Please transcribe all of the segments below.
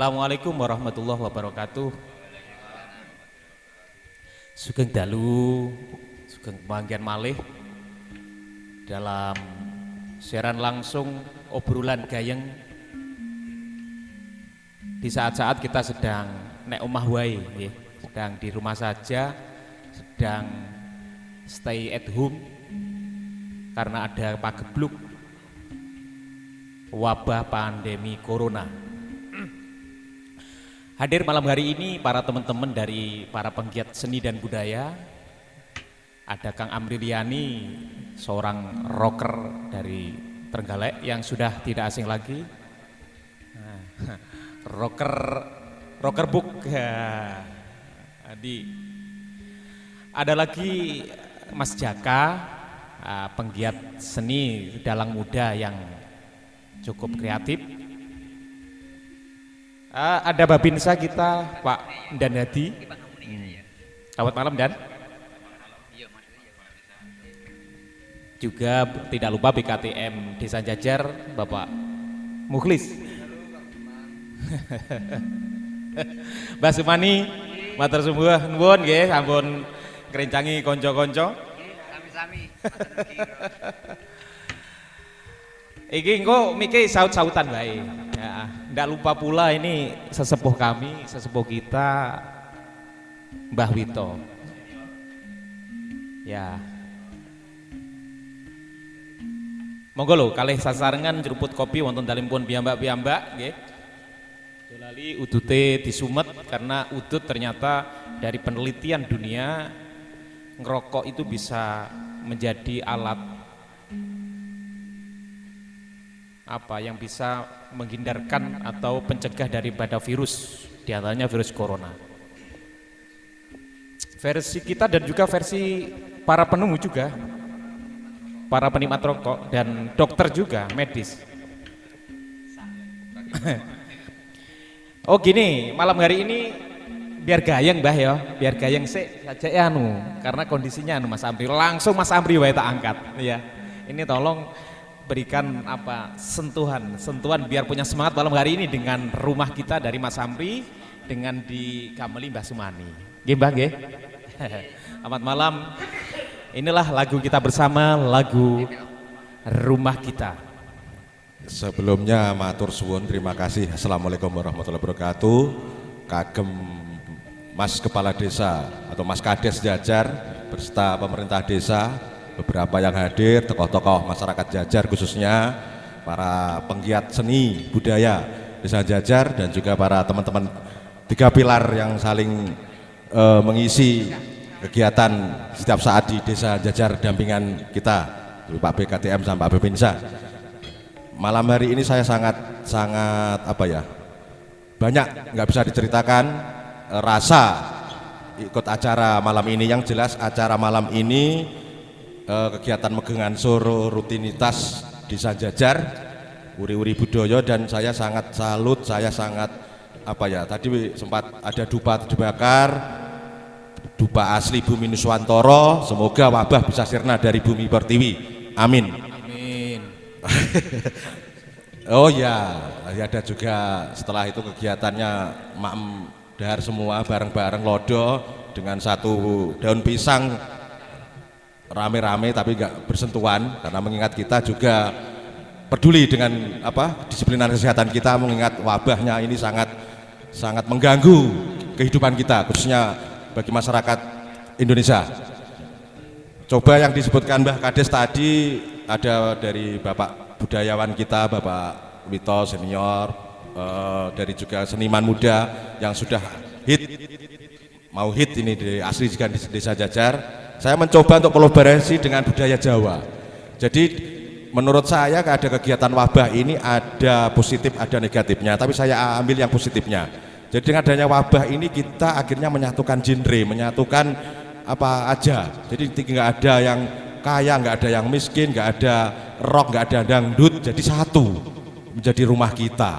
Assalamualaikum warahmatullahi wabarakatuh. Sugeng dalu, sugeng pemanggian malih dalam siaran langsung obrolan gayeng di saat-saat kita sedang nek omah wae nggih, sedang di rumah saja, sedang stay at home karena ada pagebluk wabah pandemi corona. Hadir malam hari ini para teman-teman dari para penggiat seni dan budaya. Ada Kang Amriliani, seorang rocker dari Trenggalek yang sudah tidak asing lagi. Rocker book. Ada lagi Mas Jaka, penggiat seni dalang muda yang cukup kreatif. Ada Babinsa kita Pak Dan Hadi. Selamat malam Dan. Juga tidak lupa BKTM Desa Jajar Bapak Mukhlis. Mbak Sumani, matur suwun nuwun nggih sampun krencangi kanca-kanca. Sami-sami. Iki engko miki saut-sautan bae. Ya, ndak lupa pula ini sesepuh kami, sesepuh kita Mbah Wito. Ya. Monggo lho kalih sasarengan jeruput kopi wonten dalimpun piyambak-piyambak nggih. Lali udute disumet karena udut ternyata dari penelitian dunia ngerokok itu bisa menjadi alat apa yang bisa menghindarkan atau pencegah daripada virus, diantaranya virus corona. Versi kita dan juga versi para penemu juga, para penikmat rokok dan dokter juga medis. Oh gini, malam hari ini biar gayeng Mbah ya, biar gayeng sik saja ya karena kondisinya Mas Amri, langsung Mas Amri wae tak angkat ya. Ini tolong berikan apa sentuhan biar punya semangat malam hari ini dengan rumah kita dari Mas Amri dengan di Kameli Mbah Sumani. Nggih Mbah nggih. Selamat malam. Inilah lagu kita bersama, lagu Rumah Kita. Sebelumnya matur suwun, terima kasih. Assalamualaikum warahmatullahi wabarakatuh. Kagem Mas Kepala Desa atau Mas Kades Jajar beserta pemerintah desa, beberapa yang hadir, tokoh-tokoh masyarakat Jajar khususnya para penggiat seni budaya Desa Jajar dan juga para teman-teman tiga pilar yang saling mengisi kegiatan setiap saat di Desa Jajar dampingan kita, Pak BKTM sama Pak Babinsa. Malam hari ini saya sangat apa ya, banyak nggak bisa diceritakan rasa ikut acara malam ini. Yang jelas acara malam ini kegiatan megengan soro rutinitas Desa Jajar, uri-uri budaya, dan saya sangat salut, saya sangat apa ya, tadi sempat ada dupa dibakar, dupa asli Bumi Nuswantoro, semoga wabah bisa sirna dari bumi pertiwi, amin. Amin. Oh ya, ada juga setelah itu kegiatannya maem dahar semua bareng-bareng lodo dengan satu daun pisang rame-rame tapi nggak bersentuhan karena mengingat kita juga peduli dengan apa disiplinan kesehatan kita, mengingat wabahnya ini sangat mengganggu kehidupan kita khususnya bagi masyarakat Indonesia. Coba yang disebutkan Mbah Kades tadi ada dari Bapak budayawan kita Bapak Wito senior, dari juga seniman muda yang sudah mau hit ini di asli juga di Desa Jajar. Saya mencoba untuk kolaborasi dengan budaya Jawa. Jadi menurut saya ada kegiatan wabah ini ada positif ada negatifnya, tapi saya ambil yang positifnya. Jadi dengan adanya wabah ini kita akhirnya menyatukan genre, menyatukan apa aja. Jadi nggak ada yang kaya, nggak ada yang miskin, nggak ada rock, nggak ada dangdut, jadi satu menjadi rumah kita.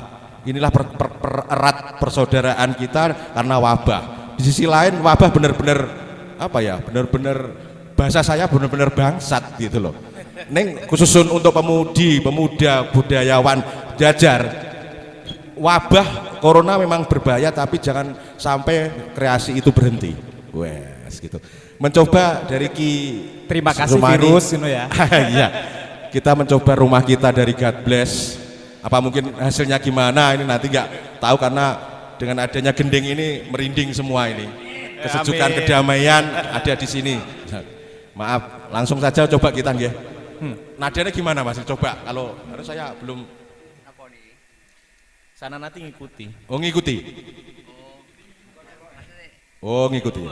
Inilah pererat persaudaraan kita karena wabah. Di sisi lain wabah benar-benar apa ya, benar-benar bahasa saya benar-benar bangsat gitu loh. Neng khusus untuk pemuda budayawan Jajar wabah corona memang berbahaya, tapi jangan sampai kreasi itu berhenti. Wes gitu. Mencoba dari Ki Terima kasih Rumani. virus ini ya. Iya. Kita mencoba rumah kita dari God Bless. Apa mungkin hasilnya gimana ini nanti nggak tahu, karena dengan adanya gending ini merinding semua ini. Kesejukan, Amin. kedamaian ada di sini. Maaf, langsung saja coba kita nggih. Nadanya gimana Mas? Coba kalau harus saya belum. Sana nanti ngikuti. Oh ngikuti. Oh ngikuti.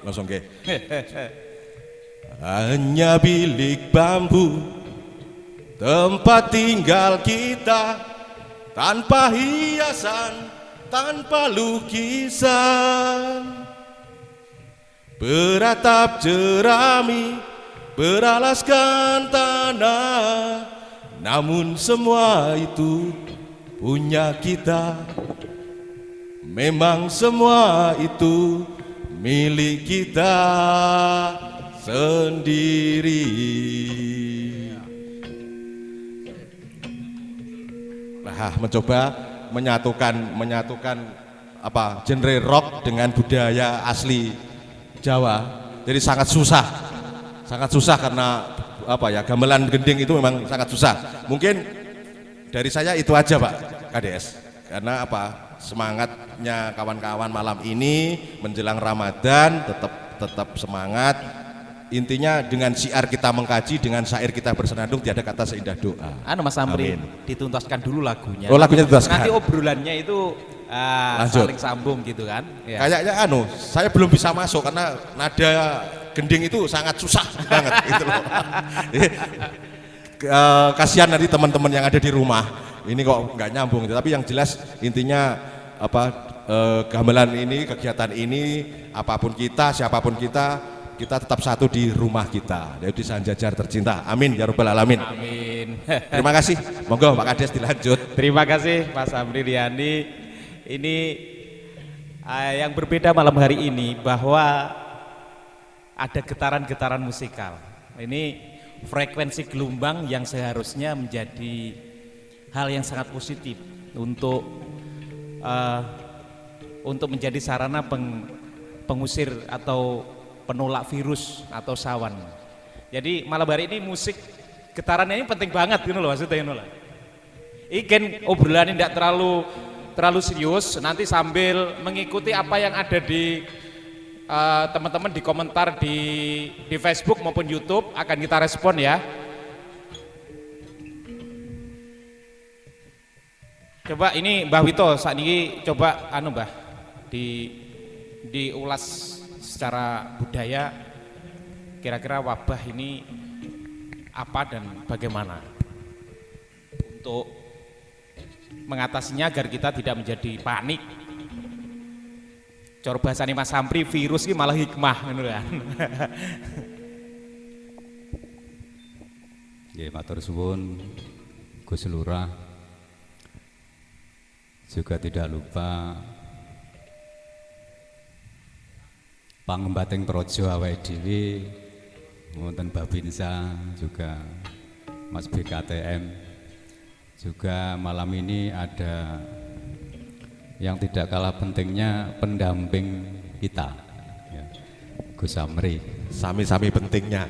Langsung ke. Hanya bilik bambu, tempat tinggal kita, tanpa hiasan, tanpa lukisan. Beratap jerami, beralaskan tanah, namun semua itu punya kita. Memang semua itu milik kita sendiri. Nah, mencoba menyatukan apa genre rock dengan budaya asli Jawa. Jadi sangat susah karena apa ya, gamelan gending itu memang sangat susah. Mungkin dari saya itu aja Pak KDS, karena apa, semangatnya kawan-kawan malam ini menjelang Ramadan tetap semangat. Intinya dengan syiar kita mengkaji, dengan syair kita bersenandung, tiada kata seindah doa. Mas Amri, Amin. dituntaskan dulu lagunya. Oh, lagunya dituntaskan. Nanti obrolannya itu Lanjut. saling sambung gitu kan. Ya. Kayaknya saya belum bisa masuk karena nada gending itu sangat susah banget gitu loh. Kasihan nanti teman-teman yang ada di rumah ini kok nggak nyambung, tapi yang jelas intinya apa, gamelan ini, kegiatan ini, apapun kita, siapapun kita tetap satu di rumah kita, yaitu di Sanjajar tercinta. Amin ya rabbal alamin. Amin. Terima kasih, monggo Pak Kades dilanjut. Terima kasih Mas Amri Riyandi. Ini yang berbeda malam hari ini bahwa ada getaran-getaran musikal. Ini frekuensi gelombang yang seharusnya menjadi hal yang sangat positif untuk menjadi sarana pengusir atau penolak virus atau sawan. Jadi malam hari ini musik getarannya ini penting banget gitu loh maksudnya ini loh. Ikan obrolan ini tidak terlalu serius, nanti sambil mengikuti apa yang ada di teman-teman di komentar di Facebook maupun YouTube akan kita respon ya. Coba ini Mbah Wito saat ini coba Mbah diulas secara budaya, kira-kira wabah ini apa dan bagaimana untuk mengatasinya agar kita tidak menjadi panik. Cor bahasane Mas Sampri, virus ini malah hikmah ngono kan. Nggih, matur suwun Gus Lurah. Juga tidak lupa Pangembating Projo awake dhewe, wonten Babinsa, juga Mas BKTM. Juga malam ini ada yang tidak kalah pentingnya pendamping kita, ya, Gus Amri. Sami-sami pentingnya.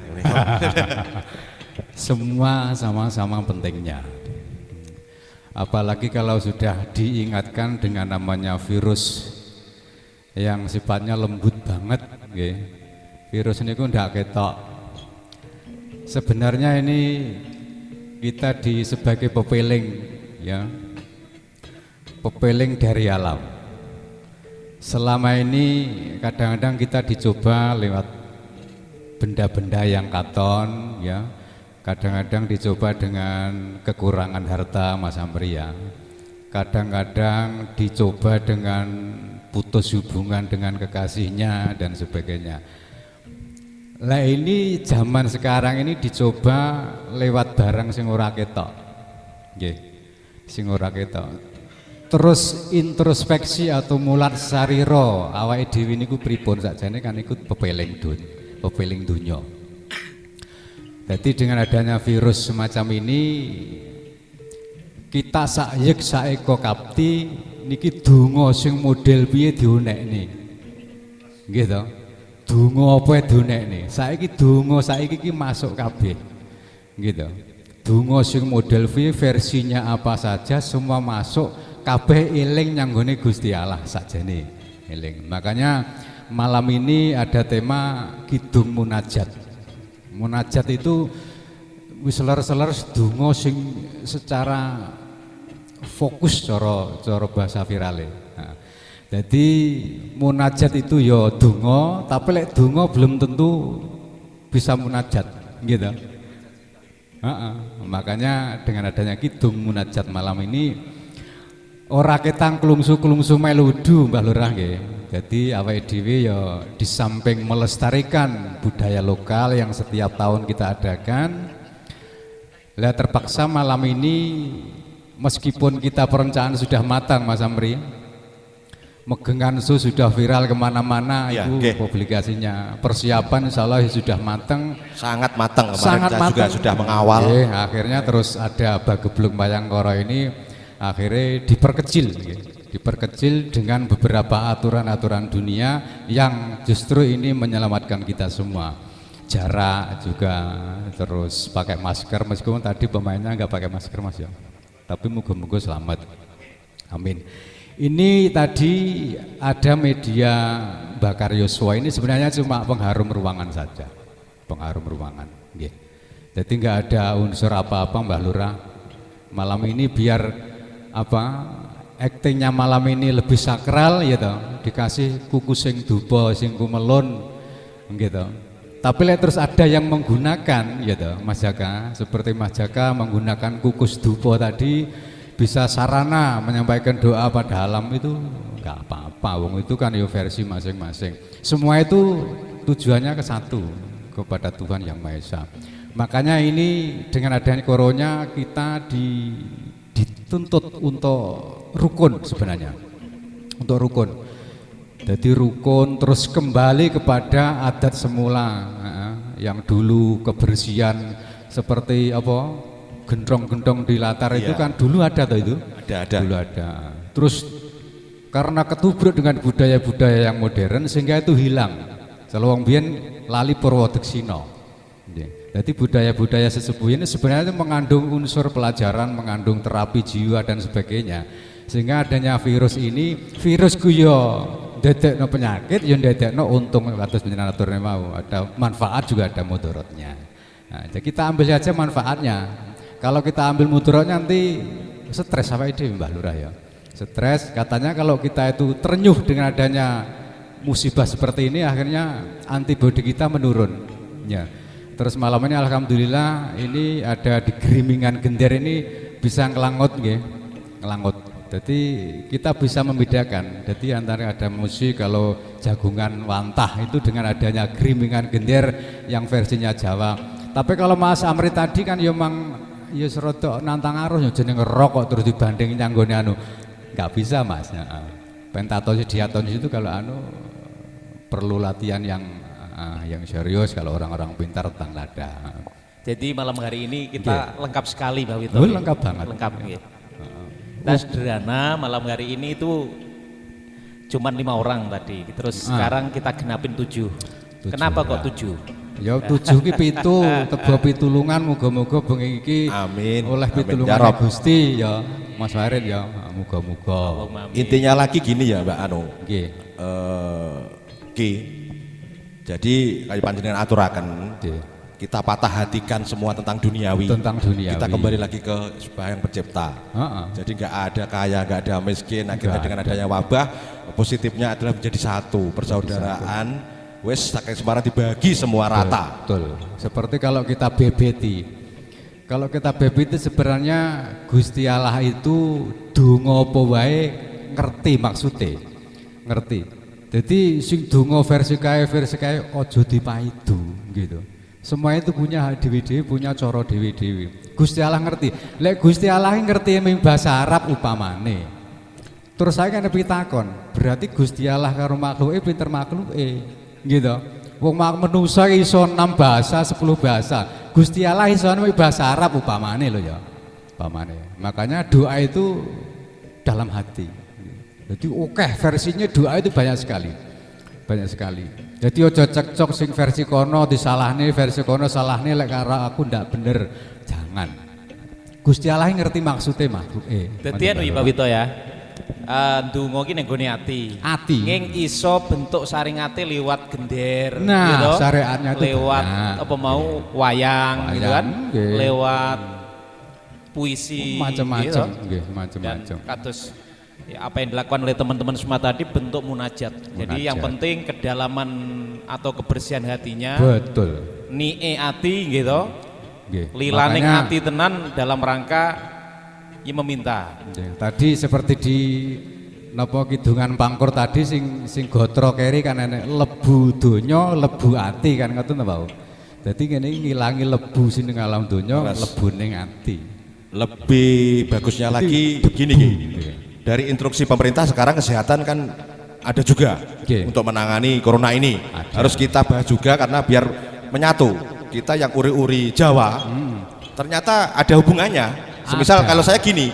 Semua sama-sama pentingnya. Apalagi kalau sudah diingatkan dengan namanya virus yang sifatnya lembut banget, ya. Virus ini kok ndak ketok. Sebenarnya ini kita sebagai pepeling, ya. Pepeling dari alam. Selama ini kadang-kadang kita dicoba lewat benda-benda yang katon, ya. Kadang-kadang dicoba dengan kekurangan harta, Mas Amri, ya. Kadang-kadang dicoba dengan putus hubungan dengan kekasihnya dan sebagainya. Lah ini zaman sekarang ini dicoba lewat barang sing ora ketok. Nggih. Sing ora ketok. Terus introspeksi atau mulat sariro awake dhewe niku pripun sakjane kan ikut pepeling dunya. Jadi dengan adanya virus semacam ini kita sayek saeko kapti niki donga sing model piye dionekne. Nggih to? Donga apa dionekne? Saiki donga saiki iki masuk kabeh. Nggih to? Donga sing model piye versinya apa saja semua masuk kabeh eling nyanggone Gusti Allah sakjane. Eling. Makanya malam ini ada tema Kidung Munajat. Munajat itu wis seler-seler donga sing secara fokus cara bahasa virale. Nah, jadi munajat itu ya donga, tapi lek donga belum tentu bisa munajat, gitu. Makanya dengan adanya Kidung Munajat malam ini ora ketang klungsu-klungsu meludu Mbah Lurah nggih. Jadi awake dhewe ya di samping melestarikan budaya lokal yang setiap tahun kita adakan, lah terpaksa malam ini meskipun kita perencanaan sudah matang Mas Amri, Megengan Su sudah viral kemana-mana, ya, itu publikasinya, persiapan insya Allah sudah matang, sangat matang. Kemarin sangat kita matang. juga sudah mengawal. Akhirnya terus ada Bageblung Bayangkara ini akhirnya diperkecil dengan beberapa aturan-aturan dunia yang justru ini menyelamatkan kita semua. Jarak juga, terus pakai masker, meskipun tadi pemainnya nggak pakai masker Mas ya, tapi moga-moga selamat, amin. Ini tadi ada media bakar Yosua, ini sebenarnya cuma pengharum ruangan saja, pengharum ruangan, yeah. Jadi nggak ada unsur apa-apa Mbah Lurah. Malam ini biar aktingnya malam ini lebih sakral ya toh, dikasih kuku sing dupa sing kumelun gitu. Tapi terus ada yang menggunakan ya toh Mas Jaka, seperti Mas Jaka menggunakan kukus dupa tadi bisa sarana menyampaikan doa pada alam, itu nggak apa-apa, wong itu kan ya versi masing-masing. Semua itu tujuannya ke satu, kepada Tuhan Yang Maha Esa. Makanya ini dengan adanya corona kita dituntut untuk rukun sebenarnya, untuk rukun. Jadi rukun terus kembali kepada adat semula yang dulu, kebersihan seperti gendong-gendong di latar itu kan dulu ada tuh itu. Ada. Dulu ada. Terus karena ketubruk dengan budaya-budaya yang modern sehingga itu hilang. Selawang biyen lali Purwodeksina. Jadi budaya-budaya sesepuh ini sebenarnya mengandung unsur pelajaran, mengandung terapi jiwa dan sebagainya. Sehingga adanya virus ini, virus kuyo ndadekno penyakit, yo ndadekno untung kados panjenengan aturne mau. Ada manfaat juga ada mudaratnya. Nah, jadi kita ambil saja manfaatnya. Kalau kita ambil mudaratnya nanti stres apa ide Mbah Lurah ya. Stres katanya kalau kita itu terenyuh dengan adanya musibah seperti ini akhirnya antibodi kita menurun. Ya. Terus malam ini alhamdulillah ini ada di Gerimingan Gender ini bisa ngelangot nggih, ngelangot. Jadi kita bisa membedakan. Jadi antara ada musik kalau Jagungan Wantah itu dengan adanya Gerimingan Gender yang versinya Jawa. Tapi kalau Mas Amri tadi kan ya mang ya serodok nantang arus ya jeneng rock kok terus dibanding nyanggone anu. Enggak bisa Mas. Pentatonis diatonis itu kalau perlu latihan yang serius, kalau orang-orang pintar tentang lada. Jadi malam hari ini kita lengkap sekali Mbak Wito. Lengkap banget. Lengkap ya. Nah, sederhana malam hari ini itu cuman 5 orang tadi. Terus sekarang kita genapin 7. Kenapa kok 7? Ya 7 ki pitu, tebo pitulungan muga-muga bengi iki Amin. oleh pitulungan Gusti ya Mas Warid ya, muga-muga. Intinya lagi gini ya Mbak Nggih. Ki. Jadi kayak panjenengan aturaken, kita patah hatikan semua tentang duniawi. Tentang duniawi. Kita kembali lagi ke Sang Pencipta. Jadi nggak ada kaya, nggak ada miskin. Akhirnya dengan adanya wabah, positifnya adalah menjadi satu, persaudaraan. Wes saking Semarang dibagi semua rata. Betul. Seperti kalau kita bebeti. Kalau kita bebeti sebenarnya Gusti Allah itu donga apa wae ngerti maksudnya. Ngerti. Jadi sing donga versi kae ojo dipaidu gitu. Semua itu punya dewi-dewi, punya cara dewi-dewi. Gusti Allah ngerti. Lek Gusti Allah ngerti ming bahasa Arab upamane. Terus saya kan pitakon, berarti Gusti Allah karo makhluke pinter makhluke. Gitu. Wong manusa iso 6 bahasa, 10 bahasa. Gusti Allah iso bahasa Arab upamane lho ya. pamane. Makanya doa itu dalam hati. Jadi oke, versinya doa itu banyak sekali. Banyak sekali. Jadi ojo cekcok sing versi kono disalahne, versi kono salahne lek karo aku ndak bener. Jangan. Gusti Allah ngerti maksudnya makhluk. Dadi anu Pak Wito ya. Ndonga ki ning gone ati. Ati. Ning iso bentuk saringate liwat gender Nah, gitu. syariatnya itu lewat banyak. apa mau wayang gitu kan. nggih. Lewat puisi Macam-macam, gitu. nggih, Dan macam-macam. kados ya, apa yang dilakukan oleh teman-teman semua tadi bentuk munajat. Jadi yang Munajat. penting kedalaman atau kebersihan hatinya, Betul. nie ati gitu. Nggih. Lilaning Makanya, ati tenan dalam rangka ya meminta. nggih, tadi seperti di napa kidungan pangkur tadi sing gotro keri kan enek lebu donya, lebu ati kan ngoten ta, Pak. Dadi ngene iki ngilangi lebu sing ning alam donya, Leres. lebu ning ati. Lebih bagusnya lagi begini Ki. Dari instruksi pemerintah sekarang kesehatan kan ada juga Oke. untuk menangani corona ini. Ada. Harus kita bahas juga karena biar menyatu. Kita yang uri-uri Jawa ternyata ada hubungannya. Semisal Ada. kalau saya gini,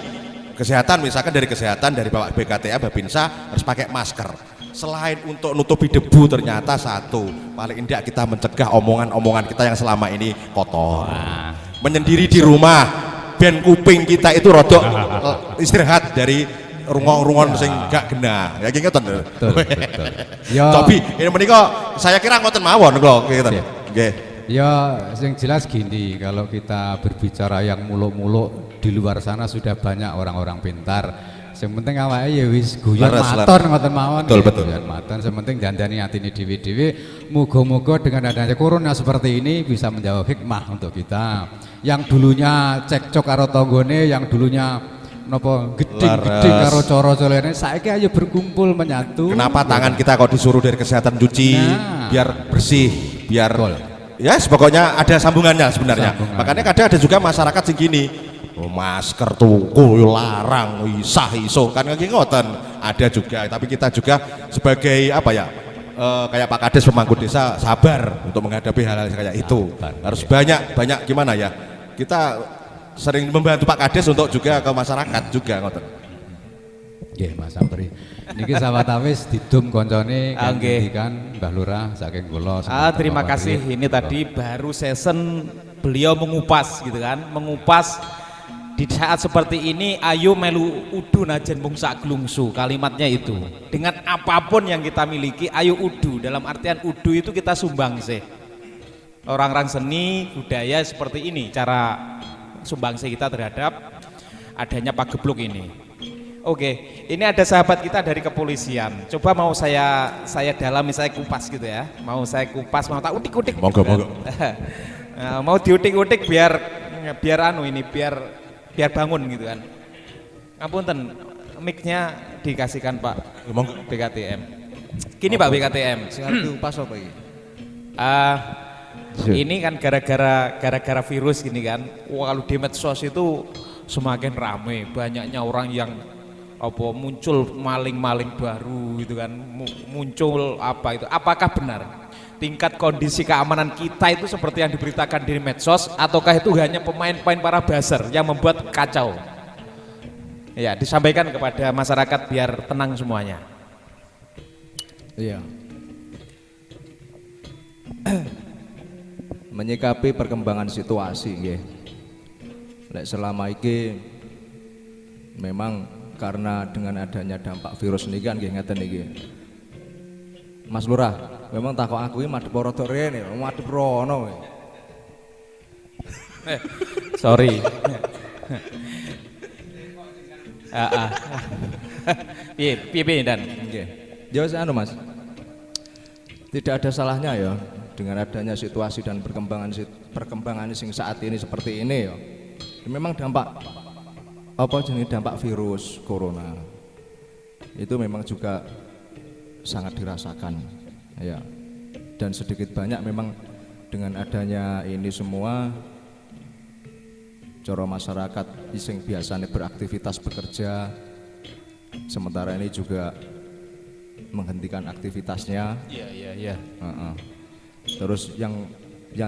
kesehatan misalkan dari kesehatan dari Bapak BKTA Babinsa harus pakai masker. Selain untuk nutupi debu ternyata satu paling tidak kita mencegah omongan-omongan kita yang selama ini kotor. Menyendiri di rumah, ben kuping kita itu rodok istirahat dari rungong-rungon sing gak genah. Ya ngoten lho. Betul, betul. Ya, Tapi ini menika saya kira ngoten mawon kok ngoten. Iya. Nggih. ya yang jelas gini, kalau kita berbicara yang muluk-muluk di luar sana sudah banyak orang-orang pintar. Yang penting awake ya wis guyon Leres, maton ngoten mawon. Betul, Ya, betul. guyon maton, yang penting dandani atine dhewe-dhewe. Muga-muga dengan adanya corona seperti ini bisa menjawab hikmah untuk kita. Yang dulunya cekcok karo tanggane, yang dulunya napa geding-geding Leres. karo cara-carane, saiki ayo berkumpul menyatu. Kenapa tangan kita kok disuruh dari kesehatan cuci Nah. biar bersih, biar Betul. ya pokoknya ada sambungannya sebenarnya. Sambungannya. Makanya kadang ada juga masyarakat sing gini. Oh, masker tuku larang isah iso kan kayak ngoten. Ada juga, tapi kita juga sebagai apa ya? Kayak Pak Kades pemangku desa sabar untuk menghadapi hal-hal kayak itu. Sabar, Harus banyak gimana ya? Kita sering membantu Pak Kades untuk juga ke masyarakat juga ngoten. Nggih Mas Amri. Niki sahabat awis didum koncone Ah, kan nggih. ngendikan Mbah Lurah saking kula. Terima kasih. Ini tadi baru season beliau mengupas gitu kan, mengupas di saat seperti ini. Ayo melu udu najen mung sak glungsu, kalimatnya itu. Dengan apapun yang kita miliki, ayo udu. Dalam artian udu itu kita sumbang sih. Orang-orang seni budaya seperti ini cara sumbangsi kita terhadap adanya pagebluk ini. Oke, ini ada sahabat kita dari kepolisian. Coba mau saya dalami, saya kupas gitu ya. Mau saya kupas, mau tak utik-utik. Monggo, monggo. Nah, mau diutik-utik biar anu ini biar bangun gitu kan. Ngapunten, mic-nya dikasihkan Pak Monggo. BKTM. Gini Pak BKTM. Sing arep diupas apa iki? Ini kan gara-gara virus gini kan. Wah, kalau di medsos itu semakin ramai, banyaknya orang yang apa muncul maling-maling baru gitu kan, muncul apa itu. Apakah benar tingkat kondisi keamanan kita itu seperti yang diberitakan di medsos, ataukah itu hanya pemain-pemain para buzzer yang membuat kacau? Ya, disampaikan kepada masyarakat biar tenang semuanya. Iya. Menyikapi perkembangan situasi nggih. Lek selama iki memang karena dengan adanya dampak virus niki kan nggih ngeten niki. Mas Lurah, memang takok aku iki madhep rada rene, madhep rono. Sorry. Piye dan Nggih. Ya wis anu Mas. Tidak ada salahnya ya dengan adanya situasi dan perkembangan sing saat ini seperti ini ya. Memang dampak apa jenis dampak virus corona itu memang juga sangat dirasakan ya. Dan sedikit banyak memang dengan adanya ini semua cara masyarakat sing biasanya beraktivitas bekerja sementara ini juga menghentikan aktivitasnya. Iya. Heeh. Terus yang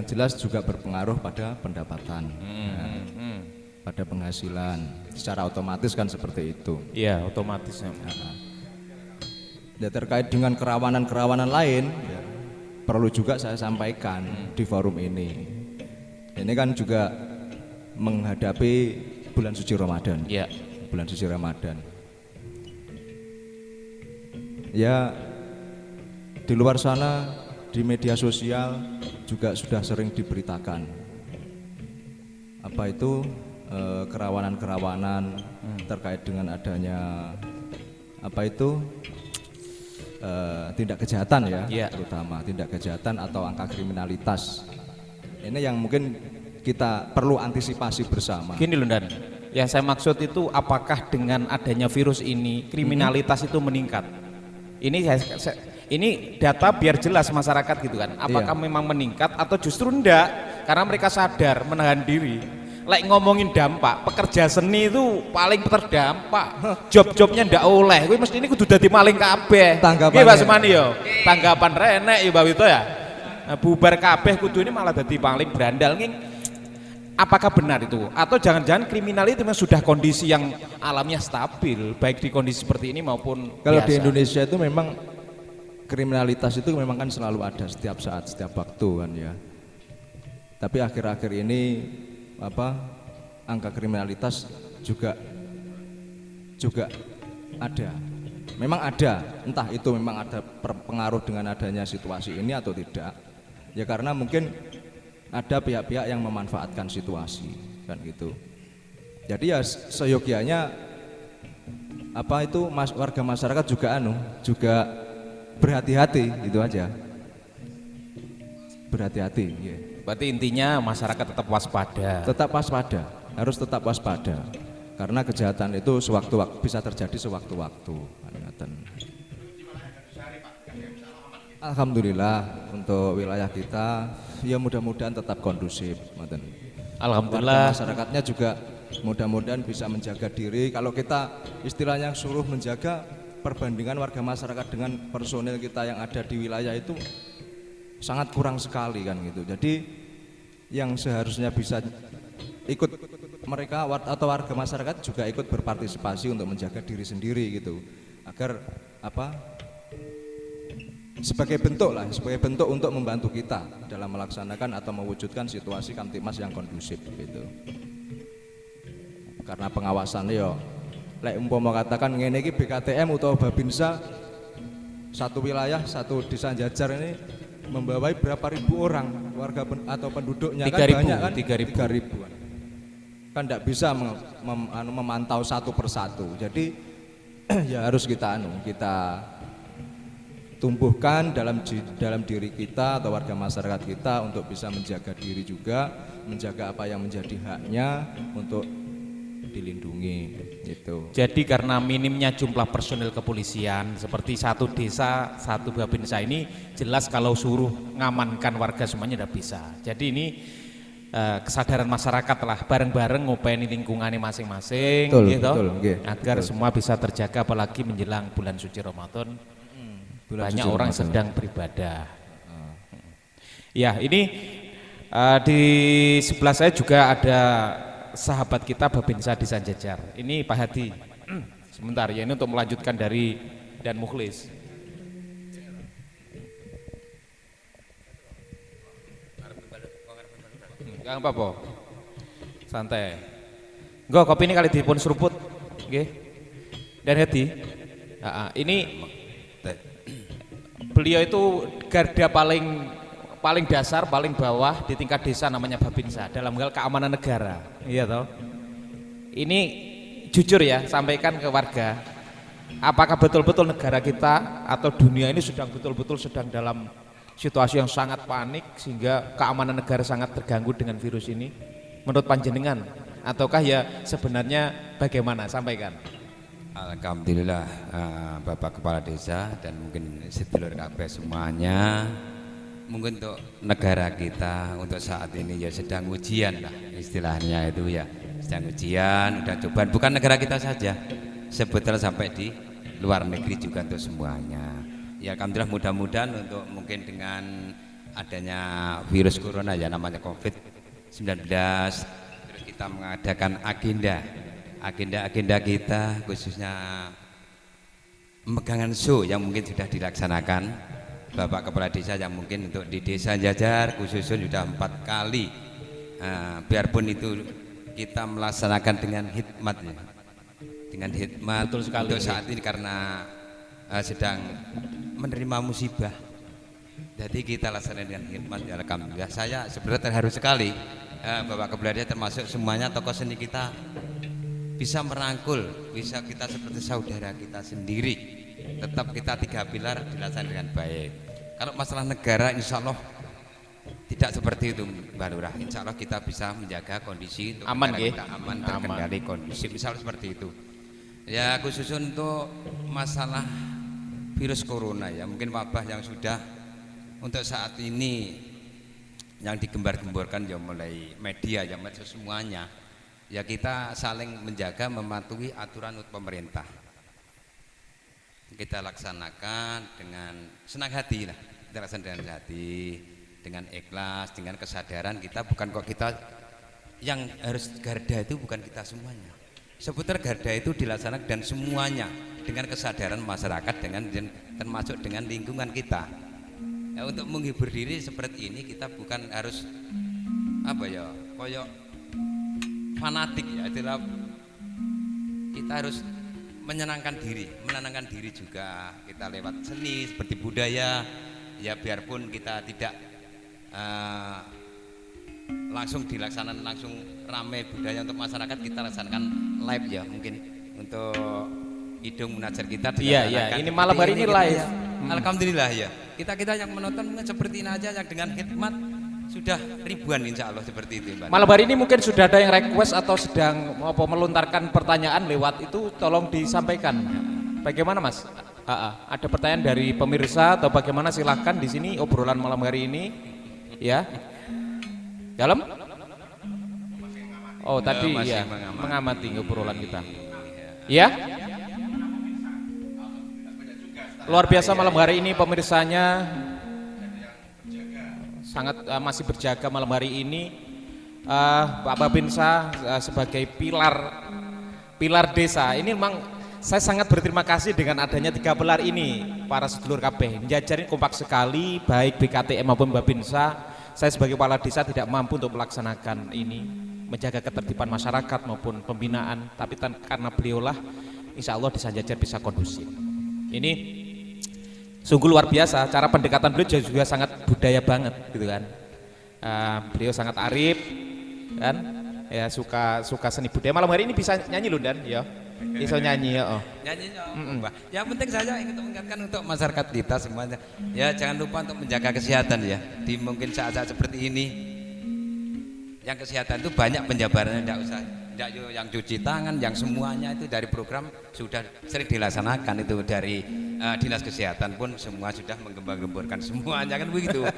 jelas juga berpengaruh pada pendapatan. Nah, pada penghasilan. Secara otomatis kan seperti itu. Iya, otomatis. Ya, terkait dengan kerawanan-kerawanan lain, ya, perlu juga saya sampaikan di forum ini. Ini kan juga menghadapi bulan suci Ramadan. Iya. Bulan suci Ramadan. Ya, di luar sana di media sosial juga sudah sering diberitakan apa itu kerawanan-kerawanan terkait dengan adanya apa itu tindak kejahatan ya, Iya. terutama tindak kejahatan atau angka kriminalitas. Ini yang mungkin kita perlu antisipasi bersama. Gini loh Dan, yang saya maksud itu apakah dengan adanya virus ini kriminalitas itu meningkat? Ini data biar jelas masyarakat gitu kan. Apakah memang meningkat atau justru enggak? Karena mereka sadar menahan diri. Ngomongin dampak, pekerja seni itu paling terdampak. Job-jobnya ndak oleh. Kuwi mesti ini kudu dadi maling kabeh. Nggih Pak Semani yo. Tanggapan renek ya Mbak Wito ya. Nah, bubar kabeh kudu ini malah dadi paling berandal nih. Apakah benar itu? Atau jangan-jangan kriminal itu memang sudah kondisi yang alamnya stabil, baik di kondisi seperti ini maupun kalau biasa. di Indonesia itu memang kriminalitas itu memang kan selalu ada setiap saat, setiap waktu kan ya. Tapi akhir-akhir ini angka kriminalitas juga ada. Memang ada, entah itu memang ada pengaruh dengan adanya situasi ini atau tidak. Ya karena mungkin ada pihak-pihak yang memanfaatkan situasi kan gitu. Jadi ya seyogianya warga masyarakat juga berhati-hati itu aja. Berhati-hati, ya. Berarti intinya masyarakat tetap waspada. Tetap waspada, harus tetap waspada. Karena kejahatan itu sewaktu-waktu bisa terjadi sewaktu-waktu. Alhamdulillah untuk wilayah kita ya mudah-mudahan tetap kondusif. Alhamdulillah. Warga masyarakatnya juga mudah-mudahan bisa menjaga diri. Kalau kita istilahnya suruh menjaga, perbandingan warga masyarakat dengan personil kita yang ada di wilayah itu sangat kurang sekali kan gitu. Jadi yang seharusnya bisa ikut mereka atau warga masyarakat juga ikut berpartisipasi untuk menjaga diri sendiri gitu. Agar sebagai bentuk untuk membantu kita dalam melaksanakan atau mewujudkan situasi Kamtibmas yang kondusif gitu. Karena pengawasannya yo umpama katakan ngene iki BKTM atau Babinsa satu wilayah, satu desa Jajar ini membawai berapa ribu orang warga atau penduduknya 3.000, kan banyak kan 3.000. Kan tidak bisa memantau satu persatu. Jadi ya harus kita tumbuhkan dalam diri kita atau warga masyarakat kita untuk bisa menjaga diri juga, menjaga apa yang menjadi haknya untuk dilindungi gitu. Jadi karena minimnya jumlah personil kepolisian seperti satu desa, satu Babinsa ini jelas kalau suruh ngamankan warga semuanya tidak bisa. Jadi ini kesadaran masyarakat lah bareng-bareng ngopeni lingkungannya masing-masing gitu. Agar semua bisa terjaga apalagi menjelang bulan suci Ramadan. Banyak orang sedang beribadah. Ya, ini di sebelah saya juga ada sahabat kita Babinsa di Sanjajar. Ini Pak Hadi. Sebentar ya, ini untuk melanjutkan dari Dan Mukhlis. Enggak apa-apa. Santai. Enggak, kopi ini kali dipun seruput. Nggih. Dan Hadi. Ini beliau itu garda paling dasar, paling bawah di tingkat desa namanya Babinsa dalam hal keamanan negara. Iya toh. Ini jujur ya, sampaikan ke warga. Apakah betul-betul negara kita atau dunia ini betul-betul sedang dalam situasi yang sangat panik sehingga keamanan negara sangat terganggu dengan virus ini? Menurut panjenengan ataukah ya sebenarnya bagaimana? Sampaikan. Alhamdulillah Bapak Kepala Desa dan mungkin sedulur kabeh semuanya, mungkin untuk negara kita untuk saat ini ya sedang ujian lah istilahnya itu ya, sedang ujian dan cobaan, bukan negara kita saja, sebetulnya sampai di luar negeri juga untuk semuanya. Ya alhamdulillah mudah-mudahan untuk mungkin dengan adanya virus corona ya namanya COVID-19, terus kita mengadakan agenda kita khususnya pemegangan show yang mungkin sudah dilaksanakan Bapak Kepala Desa yang mungkin untuk di Desa Jajar khususnya sudah 4 kali. Biarpun itu kita melaksanakan dengan hikmat ya. Dengan hikmat Betul sekali, untuk saat ini karena sedang menerima musibah. Jadi kita laksanakan dengan hikmat ya, alhamdulillah. Saya sebenarnya terharu sekali Bapak Kepala Desa termasuk semuanya tokoh seni kita bisa merangkul, bisa kita seperti saudara kita sendiri. Tetap kita 3 pilar dilaksanakan dengan baik. Kalau masalah negara insya Allah tidak seperti itu Mbak Lurah. Insya Allah kita bisa menjaga kondisi untuk Aman, negara kita aman, terkendali kondisi misalnya seperti itu. Ya khusus untuk masalah virus corona ya mungkin wabah yang sudah untuk saat ini yang digembar-gemborkan ya mulai media ya semuanya ya kita saling menjaga mematuhi aturan pemerintah. Kita laksanakan dengan senang hati lah, kita laksanakan dengan hati, dengan ikhlas, dengan kesadaran kita bukan kok kita yang harus garda itu bukan kita semuanya. Seputar garda itu dilaksanakan dan semuanya dengan kesadaran masyarakat dengan termasuk dengan lingkungan kita. Ya, untuk menghibur diri seperti ini kita bukan harus apa ya, koyok fanatik ya, itulah kita harus menenangkan diri juga kita lewat seni seperti budaya ya biarpun kita tidak langsung dilaksanakan langsung ramai budaya untuk masyarakat kita laksanakan live ya mungkin untuk hidung munajat kita Iya, ini malam hari ini live. Alhamdulillah ya kita yang menonton mungkin seperti ini aja yang dengan hikmat sudah ribuan insya Allah seperti itu Mbak. Malam hari ini mungkin sudah ada yang request atau sedang melontarkan pertanyaan lewat itu tolong disampaikan. Bagaimana Mas? Ada pertanyaan dari pemirsa atau bagaimana silahkan di sini obrolan malam hari ini ya. Dalam? Oh tadi ya mengamati obrolan kita. Ya? Luar biasa malam hari ini pemirsanya sangat masih berjaga malam hari ini. Pak Babinsa sebagai pilar desa ini memang saya sangat berterima kasih dengan adanya 3 pilar ini para sedulur kabeh jajarin kompak sekali baik BKTM maupun Babinsa. Saya sebagai kepala desa tidak mampu untuk melaksanakan ini menjaga ketertiban masyarakat maupun pembinaan tapi karena beliaulah insya Allah desa Jajar bisa kondusif. Ini sungguh luar biasa cara pendekatan beliau juga sangat budaya banget gitu kan. Beliau sangat arif kan ya suka seni budaya. Malam hari ini bisa nyanyi loh Dan ya bisa nyanyi ya nyanyi yang penting saya ingin mengingatkan untuk masyarakat kita semuanya ya jangan lupa untuk menjaga kesehatan ya di mungkin saat-saat seperti ini yang kesehatan itu banyak penjabarannya tidak usah yang cuci tangan yang semuanya itu dari program sudah sering dilaksanakan itu dari dinas kesehatan pun semua sudah menggembar-gemborkan semuanya kan begitu.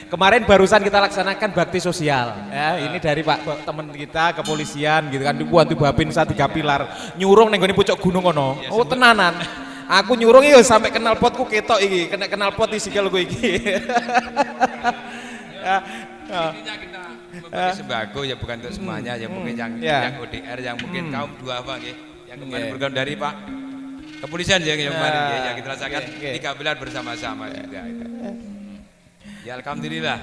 Kemarin barusan kita laksanakan bakti sosial ya ini dari Pak teman kita kepolisian gitu kan dibuat Babinsa 3 pilar nyurung neng gone pucuk gunung ono oh tenanan aku nyurung ya sampai kenal potku ketok iki kena kenal pot di sikilku iki. Intinya kita memberi sembako ya bukan untuk semuanya ya mungkin yang ODR yang mungkin kaum duafa yang kemarin program dari Pak Kepolisian ya kemarin ya kita rasakan 3 pilar bersama-sama juga. Ya alhamdulillah.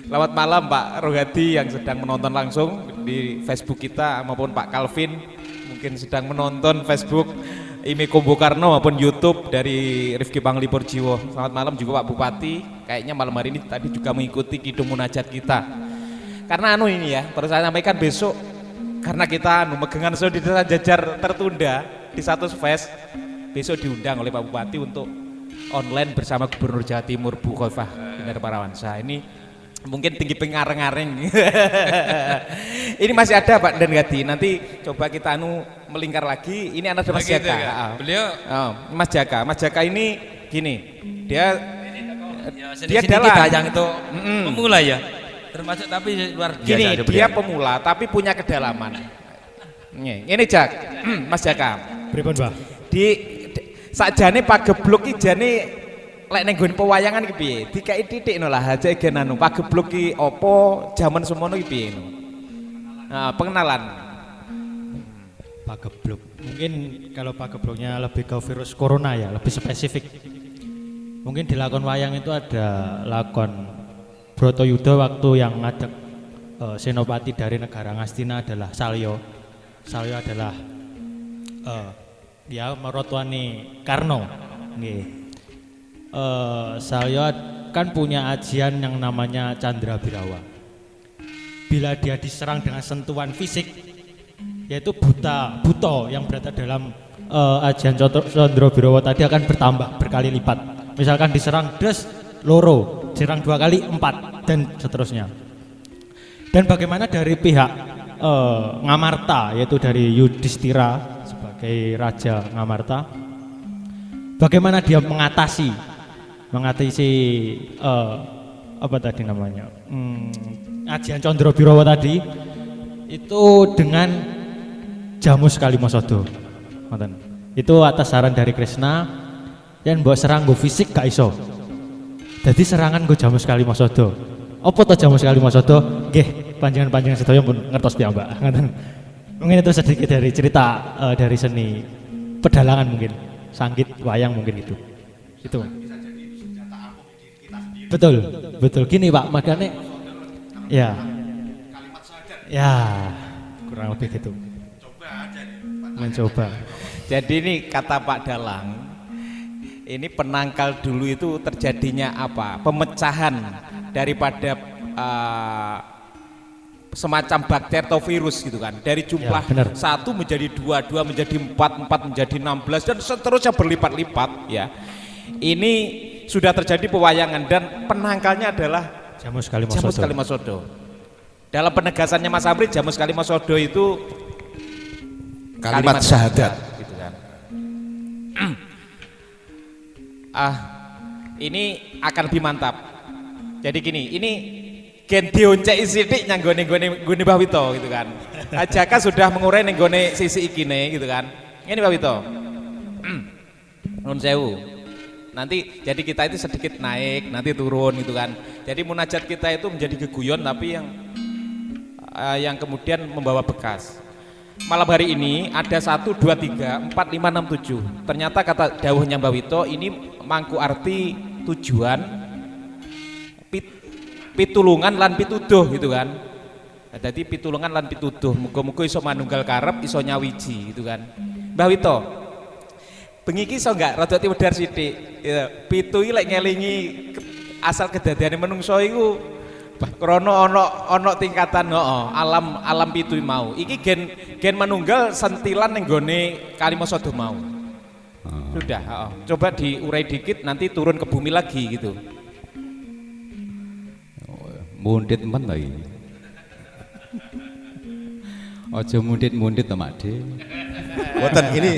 Selamat malam Pak Rohadi yang sedang menonton langsung di Facebook kita maupun Pak Calvin mungkin sedang menonton Facebook Imi Kumbukarno maupun YouTube dari Rifki Panglipur Jiwo. Selamat malam juga Pak Bupati. Kayaknya malam hari ini tadi juga mengikuti kidung munajat kita. Karena ini ya, terus saya sampaikan besok karena kita megangan show di Desa Jajar tertunda di satu fest. Besok diundang oleh Pak Bupati untuk online bersama Gubernur Jawa Timur Bu Khofifah Indar Parawansa. Ini mungkin tinggi pengareng-areng. Ini masih ada Pak Dan Gadi. Nanti coba kita melingkar lagi. Ini anak Mas Jaka. Ya, beliau Mas Jaka ini gini. Dia adalah kita yang itu pemula ya. Termasuk tapi luar biasa. Gini, dia pemula tapi punya kedalaman. Ini Jak, Mas Jaka. Pripun, Mbah? Sakjane Pak Geblok iki jane lek ning nggon pewayangan iki piye? Dikai titikno lah aja gen anu pagebluk ki apa jaman semono iki piye no. Nah, pengenalan. Pagebluk. Mungkin kalau pagebluknya lebih ke virus corona ya, lebih spesifik. Mungkin di lakon wayang itu ada lakon Bratayuda waktu yang ngajak senopati dari negara Ngastina adalah Salya. Salya adalah ya mertuane Karna. Nggih. Salya kan punya ajian yang namanya Candra Birawa. Bila dia diserang dengan sentuhan fisik, yaitu buto yang berada dalam ajian Candra Birawa tadi akan bertambah berkali lipat. Misalkan diserang des loro, diserang 2 kali 4 dan seterusnya. Dan bagaimana dari pihak Ngamarta, yaitu dari Yudhistira sebagai raja Ngamarta, bagaimana dia mengatasi apa tadi namanya ajian Candra Birawa tadi itu dengan jamu sekali mosodo. Itu atas saran dari Krishna. Yang mbok serang nggo fisik gak iso. Jadi serangan nggo jamu sekali mosodo. Apa to jamu sekali mosodo? Nggih, panjenengan sedaya pun ngertos piyambak. Mungkin itu sedikit dari cerita dari seni pedalangan mungkin. Sanggit wayang mungkin itu. Itu. Betul gini Pak, makanya ya. Ya, kurang lebih gitu. Mencoba. Jadi ini kata Pak Dalang, ini penangkal dulu itu terjadinya apa? Pemecahan daripada semacam bakteri atau virus gitu kan. Dari jumlah ya, 1 menjadi 2, 2 menjadi 4, 4 menjadi 16 dan seterusnya berlipat-lipat ya. Ini sudah terjadi pewayangan dan penangkalnya adalah jamu sekali mosodo. Dalam penegasannya Mas Amri, jamu sekali mosodo itu Kalimat syahadat gitu kan. Ini akan lebih mantap. Jadi gini, ini gen dionceki sithik nyang gone Mbah Wito gitu kan. Ajaka sudah mengurai ning gone sisi ikine gitu kan. Ini Mbah Wito. Nuwun sewu. Nanti jadi kita itu sedikit naik, nanti turun gitu kan. Jadi munajat kita itu menjadi geguyon tapi yang kemudian membawa bekas. Malam hari ini ada 1, 2, 3, 4, 5, 6, 7. Ternyata kata dawuhnya Mbah Wito ini mangku arti tujuan pitulungan lan pituduh gitu kan. Nah, jadi pitulungan lan pituduh muga-muga iso manunggal karep iso nyawiji gitu kan. Mbah Wito bengi iki iso enggak rada tiwedar sithik ya, pitu iki lek ngelingi asal kedadiane menungso iku krana ana tingkatan alam pitu mau. Iki gen manunggal sentilan ning gone Kalimasada mau. Sudah, coba diurai dikit nanti turun ke bumi lagi gitu. Mundit men lagi. Ojo mundit to Mak De. Boten, ini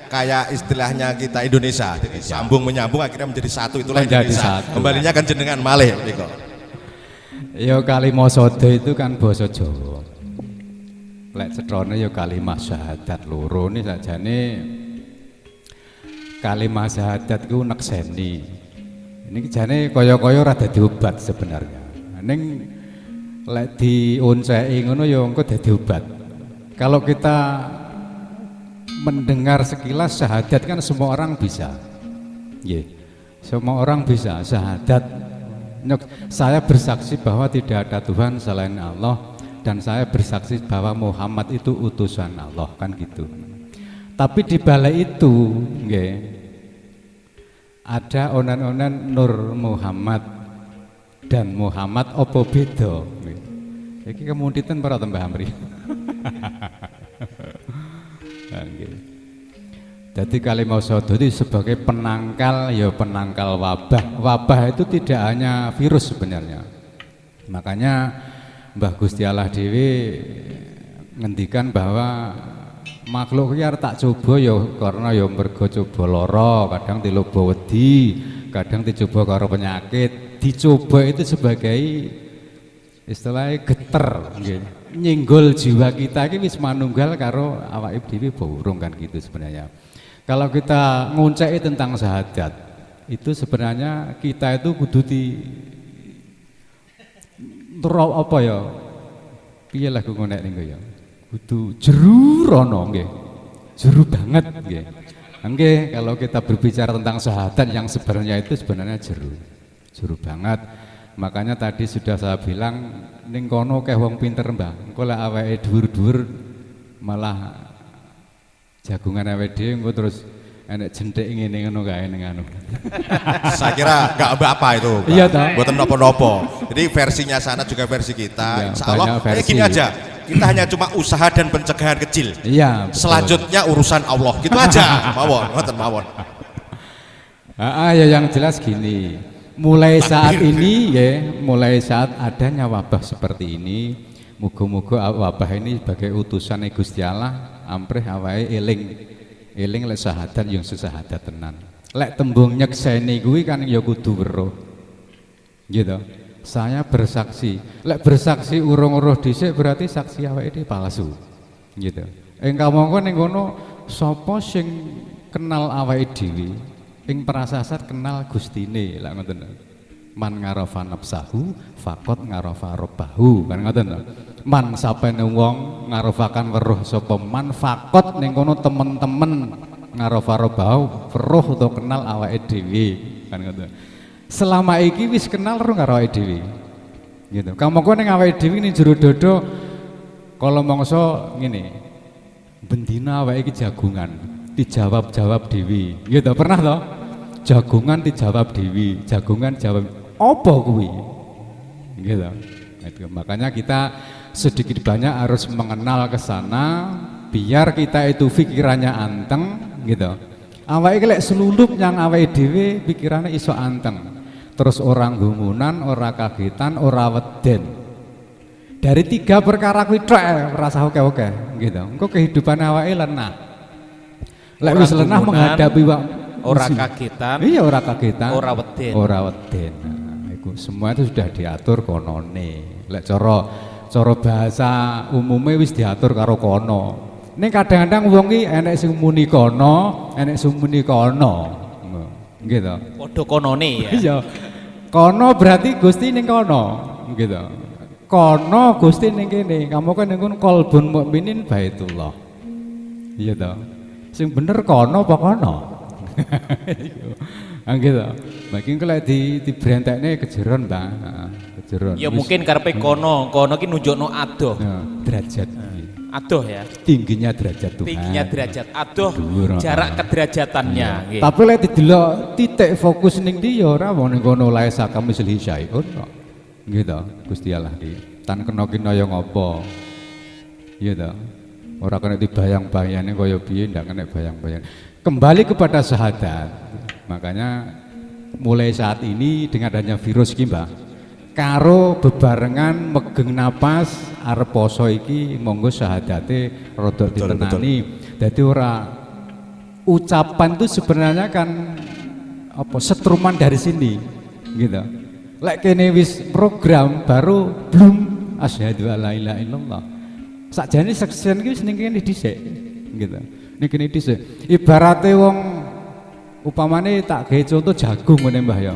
kayak istilahnya kita Indonesia. Jadi sambung menyambung akhirnya menjadi satu, itulah Menjadi Indonesia. satu. Kembalinya kan jenengan malih niku. Ya Kalimasada itu kan basa Jawa. Lek cetrone ya kalimat syahadat loro ini sajane kalimat syahadat iku nekseni. Ini jane kaya-kaya ora dadi obat sebenarnya. Ning lek dionceki ngono ya engko dadi obat. Kalau kita mendengar sekilas syahadat kan semua orang bisa. Nggih. Semua orang bisa syahadat. Saya bersaksi bahwa tidak ada Tuhan selain Allah dan saya bersaksi bahwa Muhammad itu utusan Allah, kan gitu. Tapi di balik itu nggih, ada onan-onan Nur Muhammad dan Muhammad opo beda. Iki kemunditan para Mbah Amri. Jadi Kalimasada itu sebagai penangkal, ya penangkal wabah. Wabah itu tidak hanya virus sebenarnya. Makanya Mbah Gusti Allah Dewi ngendikan bahwa makhluk iki arep tak coba ya karena ya mergo coba lara, kadang diloba wedi, kadang dicoba karo penyakit. Dicoba itu sebagai istilahnya geter nggih. Nyinggol jiwa kita iki wis manunggal karo awake dhewe burung kan gitu sebenarnya. Kalau kita ngunceki tentang syahadat, itu sebenarnya kita itu kudu apa ya? Piye lah kok nek niku ya. Kudu jeru rono nggih. Jeru banget nggih. Nggih, kalau kita berbicara tentang syahadat yang sebenarnya itu sebenarnya jeru banget. Makanya tadi sudah saya bilang ning kono keh wong pinter Mbah. Engko lek awake dhuwur-dhuwur malah jagungan awake dhewe engko terus enek jentik ngene ngono kae ning anu. Saya kira nggak apa itu, Pak. Iya, toh. Buatan nopo-nopo. Jadi versinya sana juga versi kita. Iya, Insya Allah, banyak versi. gini aja. Kita hanya cuma usaha dan pencegahan kecil. Iya, betul. Selanjutnya urusan Allah. Gitu aja. Mawon, ngoten mawon. Ya yang jelas gini. Mulai saat ini ya, mulai saat adanya wabah seperti ini, muga-muga wabah ini sebagai utusan Gusti Allah, amprih awake eling lek syahadat yang sesahadat tenan. Lek tembung nyekseni kuwi kan ya kudu weruh. Gitu. Saya bersaksi. Lek bersaksi urung-uruh dhisik berarti saksi awake dhewe palsu. Gitu. Engka mongko ning kono sapa sing kenal awake dhewe? Ing prasasat kenal Gustine lak ngoten. Man ngarafa nafsahu faqat ngarafa rabbahu kan ngoten. Man sapene wong ngarofakan weruh sapa man faqat ning kono temen-temen ngarafa rabbahu weruh utawa kenal awake dhewe kan ngoten. Selama iki wis kenal ro karo awake dhewe. Gitu. Kamangka ning awake dhewe ning jero dodo kala mangsa ngene. Bendina awake iki jagungan. Dijawab-jawab dewi, gitu pernah toh? Jagungan dijawab dewi, jagungan jawab apa kuwi, gitu. Makanya kita sedikit banyak harus mengenal ke sana, biar kita itu pikirannya anteng, gitu. Awake lek selulup yang awake dewi pikirannya iso anteng, terus orang gumunan, orang kagetan, orang weden. Dari 3 perkara kuwi tok rasa oke-oke, gitu. Engko kehidupan awake lenah. Lek wis lenah menghadapi ora kagetan. Iya, ora kagetan. Ora weden. Ora weden. Nah, iku semua itu sudah diatur konone. Lek cara bahasa umumnya wis diatur karo kono. Ning kadang-kadang wong iki enek sing muni kono, enek sing muni kono. Gitu. Padha konone ya. Iya. Kono berarti Gusti ning kono, gitu. Kono Gusti ning kene. Kamu kan ning qalbun mukminin baitullah. Iya toh. Sing bener kono apa kono? Gitu. Makin kalau di brentekne kejeron, Bang. Kejeron. Ya mungkin karepe kono ki nunjukno adoh. Derajat. Adoh ya. Tingginya derajat Tuhan. Tingginya derajat adoh, Dhuwur, jarak kederajatannya nggih. Tapi lek didelok titik fokus ning ndi ya ora wong ning kono lae sakam misli syai'un kok. Gitu. Gusti Allah iki. Tan kena kinaya ngopo. Iya toh. Ora kena dibayang-bayangane kaya piye, ndak kena bayang-bayang. Kembali kepada syahadat. Makanya mulai saat ini dengan adanya virus iki, Mbak, karo bebarengan megeng napas arep poso iki monggo syahadate rada ditenani. Dadi ora ucapan itu sebenarnya kan apa setruman dari sini gitu. Lek kene wis program baru belum asyhadu alla ilaha illallah. Sakjane seksian iki wis ning kene dhisik gitu. Ning kene dhisik. Ibarate wong upamane tak gawe contoh jagung ngene Mbah ya.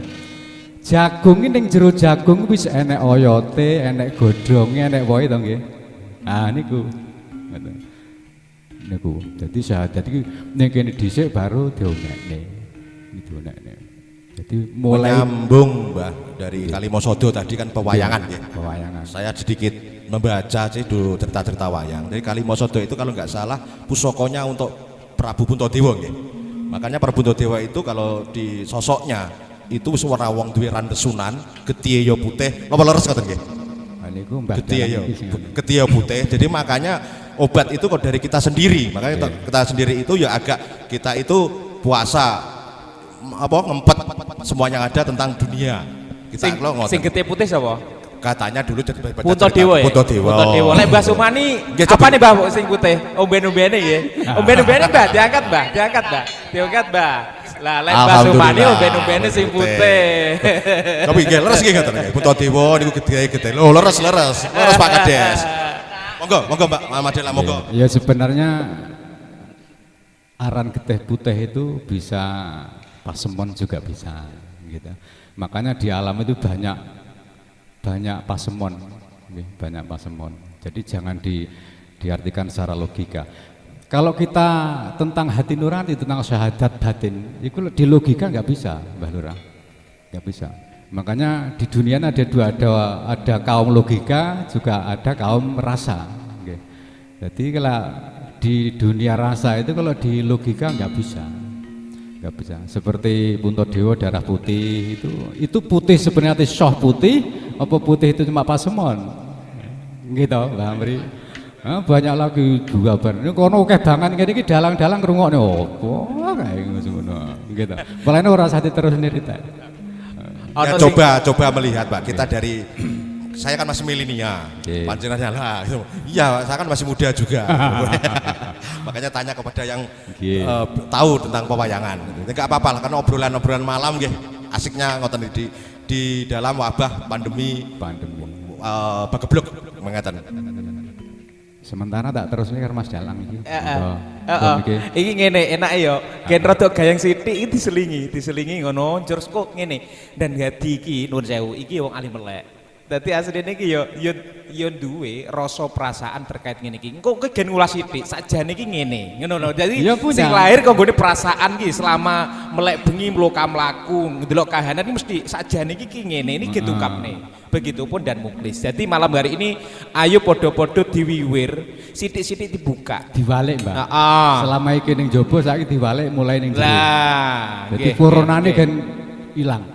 Jagung ini ning jero jagung wis enek oyote, enek godhonge, enek wohe to nggih. Ah niku. Ngoten. Niku. Dadi syahadat iki ning kene dhisik baru dionekne. Dionekne. Jadi mulai menyambung Mbah dari Kalimosodo tadi kan pewayangan ya. Pewayangan. Saya sedikit membaca sih dulu cerita-cerita wayang. Dari Kalimosodo itu kalau nggak salah pusokonya untuk Prabu Puntadewa nggih. Makanya Prabu Puntadewa itu kalau di sosoknya itu suara wong duwe randesunan, getihe ya putih, apa leres ngoten nggih? Niku Mbah Getihe putih. Jadi makanya obat itu kok dari kita sendiri. Makanya kita sendiri itu ya agak kita itu puasa apa ngempet semuanya yang ada tentang dunia. Kita sing getih putih sapa? Katanya dulu jadi baca Puntadewa ya. Puntadewa. Lek Mbah Sumani apa nih Mbah sing putih? Omben-ombene nggih. Omben-ombene Mbah diangkat Mbah. Diangkat Mbah. Lah lek Mbah Sumani omben-ombene sing putih. Tapi nggih leres nggih ngoten nggih. Puntadewa niku gede-gede. Loh leres Pak Kades. Monggo Mbak Madela monggo. Ya sebenarnya aran getih putih itu bisa pasemon juga bisa gitu. Makanya di alam itu banyak pasemon, banyak pasemon. Jadi jangan diartikan secara logika. Kalau kita tentang hati nurani, tentang syahadat batin, itu di logika nggak bisa, Mbah Lurah, nggak bisa. Makanya di dunia ada dua, ada kaum logika, juga ada kaum rasa. Jadi kalau di dunia rasa itu, kalau di logika nggak bisa. Nggak bisa. Seperti Puntadewa darah putih itu putih sebenarnya syah putih, apa putih itu cuma pasemon? Gitu, Mbak Amri. Banyak lagi juga ini kono akeh banget ngene iki dalang-dalang ngrungokne opo kae ngono gitu. Mulane ora usah terus sendiri ta. Ya, coba melihat Pak, kita dari saya kan masih milenial, panjenengan lah gitu. Iya, saya kan masih muda juga. Makanya tanya kepada yang tahu tentang pewayangan. Enggak apa-apa lah, karena obrolan-obrolan malam nggih asiknya ngoten di dalam wabah pandemi bagebluk mengatakan. Sementara tak terus nih Mas Dalang iki. Iki ngene enak ya. Gen rada gayang sithik iki diselingi ngono terus kok ngene. Dan hati iki nuwun sewu iki wong alim melek. Dadi asline iki ya duwe rasa perasaan terkait ngene iki. Engko kowe gen ngulas sithik sakjane iki ngene. Ngono lho. Dadi sing lahir kok nggone perasaan iki selama melek bengi mloka mlaku ndelok kahanan iki mesti sakjane iki ngene. Ini getungkapne. Begitupun dan muklis. Jadi malam hari ini ayo podo-podo diwiwir, sitik-sitik dibuka. Diwalik, Mbak. Selama iki ning jaba saiki diwalik mulai ning jero. Lah, jadi coronane kan hilang.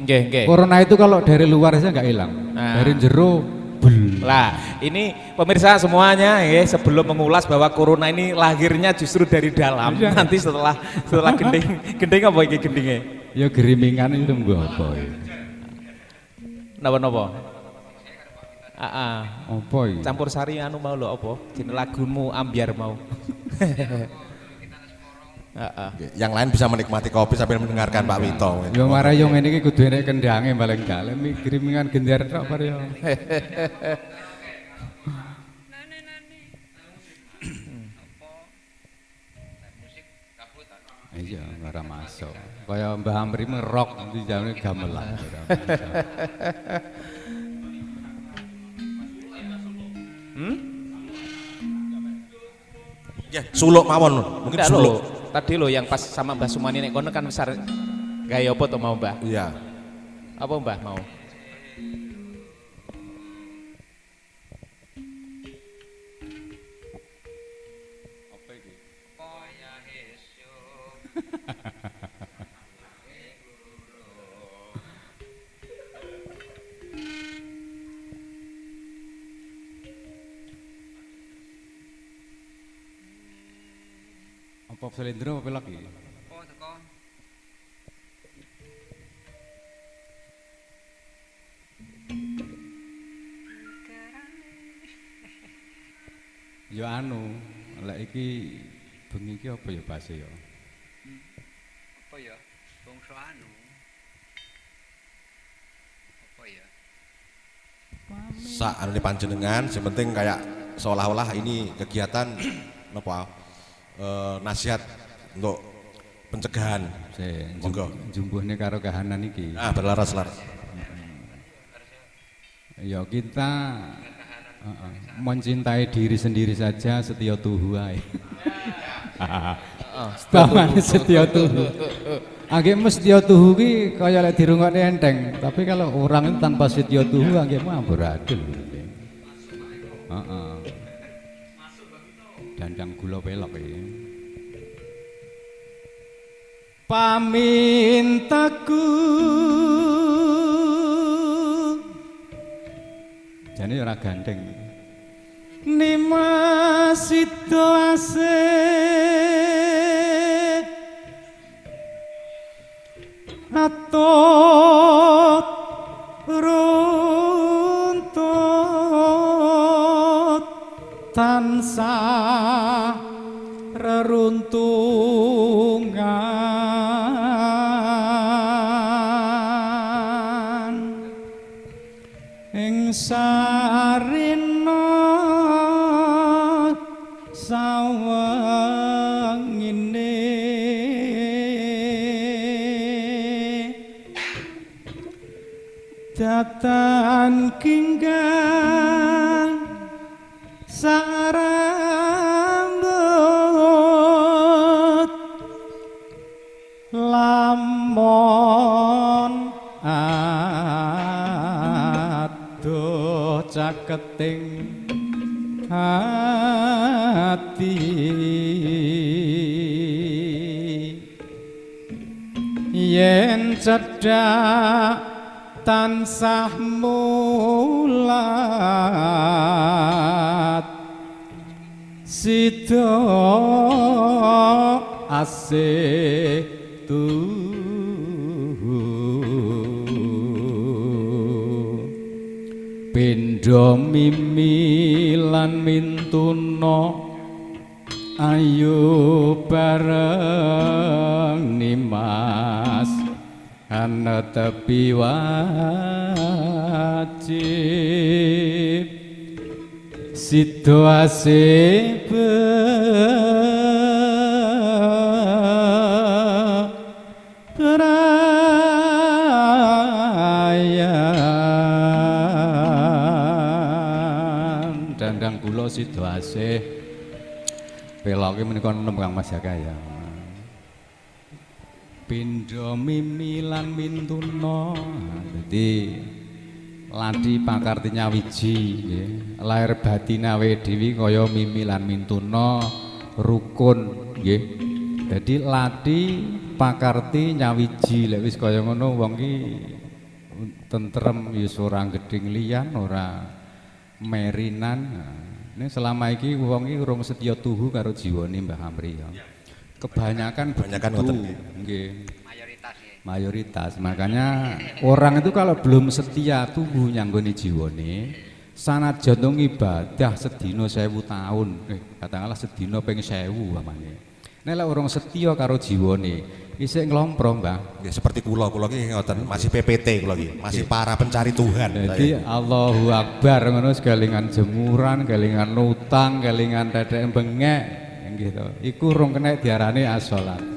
Nggih. Corona itu kalau dari luar saja nggak hilang. Dari jero bel. Lah, ini pemirsa semuanya ya, sebelum mengulas bahwa corona ini lahirnya justru dari dalam. Nanti setelah gending apa iki gendinge? Ya gerimingan itu mbok apa ya. Napa? Apa iki? Campur sari anu mau lho apa? Jeneng lagumu ambiar mau. Yang lain bisa menikmati kopi sambil mendengarkan Pak Wito. Yo marah yo ngene iki kudu enek kendange paling dalem gerimingan gender tok bar yo. Iya, ora masuk. Kaya Mbah Amri merok di jamane gamelan. Ya, suluk mawon, mungkin suluk. Tadi lo yang pas sama Mbah Sumani nek kono kan besar gaya apa to mau Mbah? Iya. Apa Mbah mau? Apa iki? Koya esuk. Apa selendro apa pelak iki? Oh, teko. Ya anu, lek iki bengi iki apa ya base ya? Apa ya? Bangsa anu. Apa ya? Sak anu panjenengan, yang penting kayak seolah-olah ini kegiatan napa nasihat untuk pencegahan. Monggo. Jumbuhne karo kahanan iki. Berlaras-laras. Ya kita mencintai diri sendiri saja setia tuhu ae. Paman setia tuhu. Angge setia tuhu ki kaya lek dirungokne enteng, tapi kalau orang itu tanpa setia tuhu angge amburadul. Heeh. Dandang gula pelok iki. Pamintaku jane ora gandeng. Nimasito asih atot runtut tansah reruntungan ing sarina sawengine Datan kinggang sarambut lamun aduh caketing hati yen cedhak tansah mulat sida asih pindha mimi lan mintuna ayo bareng nimas ana tepi wajib situasi perayan dandang kula situasi peloke menika enem Kang Mas Jaka ya. Pindha mimi lan mintuna. Dadi ladi pakarti nyawiji nggih. Lair batin awe dhewe kaya mimi lan mintuna rukun nggih. Dadi ladi pakarti nyawiji lek wis kaya ngono wong ki tentrem ya ora gedhing liyan ora merinan. Ini selama iki wong iki urung setya tuhu karo jiwane Mbah Amri ya. Kebanyakan ngoten nggih. Mayoritas. Makanya orang itu kalau belum setia tubuh nyanggone jiwane, sanajan ibadah sedina 1000 tahun, katakanlah sedina ping 1000 umpamane. Nek lek orang setia karo jiwane, isih nglompro, Mbah. Ya, seperti kula ki ngoten, masih PPT kula ki, masih para pencari Tuhan. Jadi Allahu Akbar ngono kelingan jemuran, kelingan utang, kelingan dadek bengek gitu. Iku urung kena diarani as-shalat.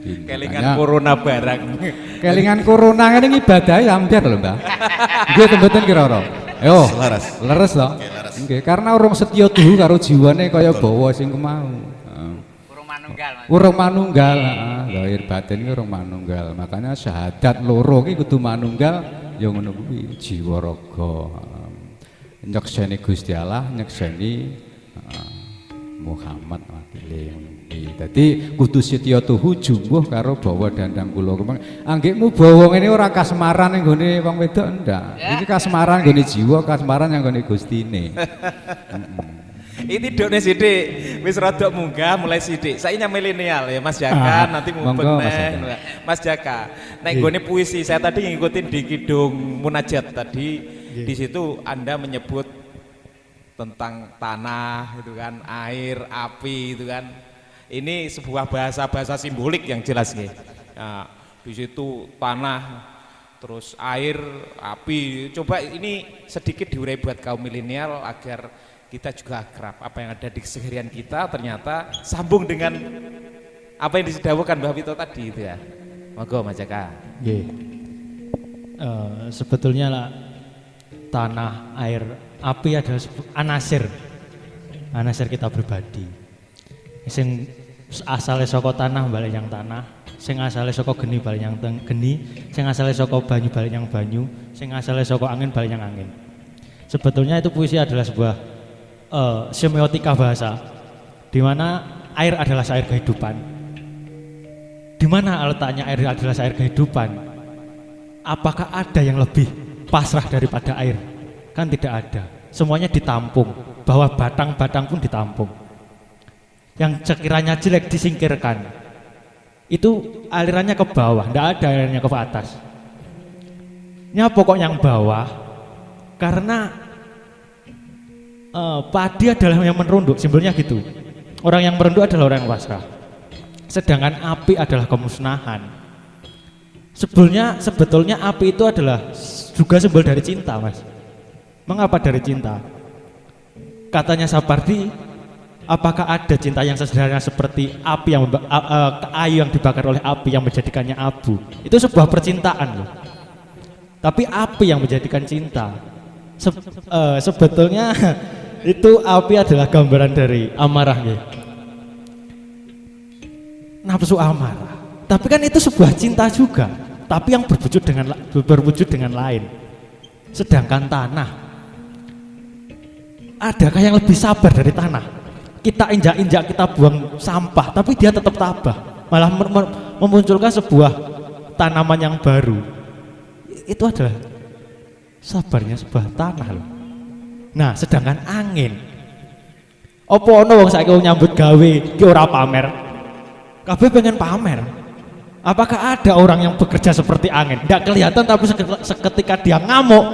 Kelingan corona barang. Kelingan corona ngene ibadah ambyar lho, Mbah. Nggih mboten kira-kira. Ayo. Leres to? Nggih, karena urung setya tuhu karo jiwane kaya bawa sing kemau. Urung manunggal, lahir batin ki urung manunggal. Makanya syahadat loro ki kudu manunggal ya ngono kuwi jiwa raga. Nyekseni Gusti Allah, nyekseni Muhammad wakile. Dadi kudu setya tuhu jumbuh karo bawa dandang kula kemeng. Anggekmu bawa ngene ora kasemaran ning gone wong wedok ndak. Iki kasemaran gone jiwa, kasemaran yang gone Gustine. Ini tiduknya sidik, wis rada munggah mulai sidik. Saya milenial ya Mas Jaka, nanti mumpung Mas Jaka. Nek gone puisi, saya tadi ngikutin di Kidung Munajat tadi. Di situ Anda menyebut tentang tanah itu kan, air, api itu kan. Ini sebuah bahasa simbolik yang jelas nih. Nah, di situ tanah, terus air, api. Coba ini sedikit diurai buat kaum milenial agar kita juga akrab. Apa yang ada di keseharian kita ternyata sambung dengan apa yang disedawukan Mbah Vito tadi itu ya. Monggo Mas Jaka. Sebetulnya lah tanah, air, api adalah anasir kita pribadi. Sing asale saka tanah balik yang tanah, sing asale saka geni balik yang geni, sing asale saka banyu balik yang banyu, sing asale saka angin balik yang angin. Sebetulnya itu puisi adalah sebuah semiotika bahasa, di mana air adalah air kehidupan. Di mana letaknya air adalah air kehidupan? Apakah ada yang lebih pasrah daripada air? Kan tidak ada. Semuanya ditampung, bahwa batang-batang pun ditampung. Yang sekiranya jelek disingkirkan, itu alirannya ke bawah, tidak ada alirannya ke atas. Ini pokok yang bawah, karena padi adalah yang merunduk, simbolnya gitu. Orang yang merunduk adalah orang yang pasrah. Sedangkan api adalah kemusnahan. Sebetulnya api itu adalah juga simbol dari cinta, Mas. Mengapa dari cinta? Katanya Sapardi, apakah ada cinta yang sederhana seperti api yang kayu yang dibakar oleh api yang menjadikannya abu? Itu sebuah percintaan loh. Tapi api yang menjadikan cinta. Sebetulnya itu api adalah gambaran dari amarah ya. Nafsu amarah. Tapi kan itu sebuah cinta juga, tapi yang berwujud dengan lain. Sedangkan tanah, adakah yang lebih sabar dari tanah? Kita injak-injak, kita buang sampah, tapi dia tetap tabah, malah memunculkan sebuah tanaman yang baru. Itu adalah sabarnya sebuah tanah loh. Nah, sedangkan angin, opo ono wong saiki nyambut gawe ki ora pamer. Kabeh pengen pamer. Apakah ada orang yang bekerja seperti angin? Tidak kelihatan, tapi seketika dia ngamuk,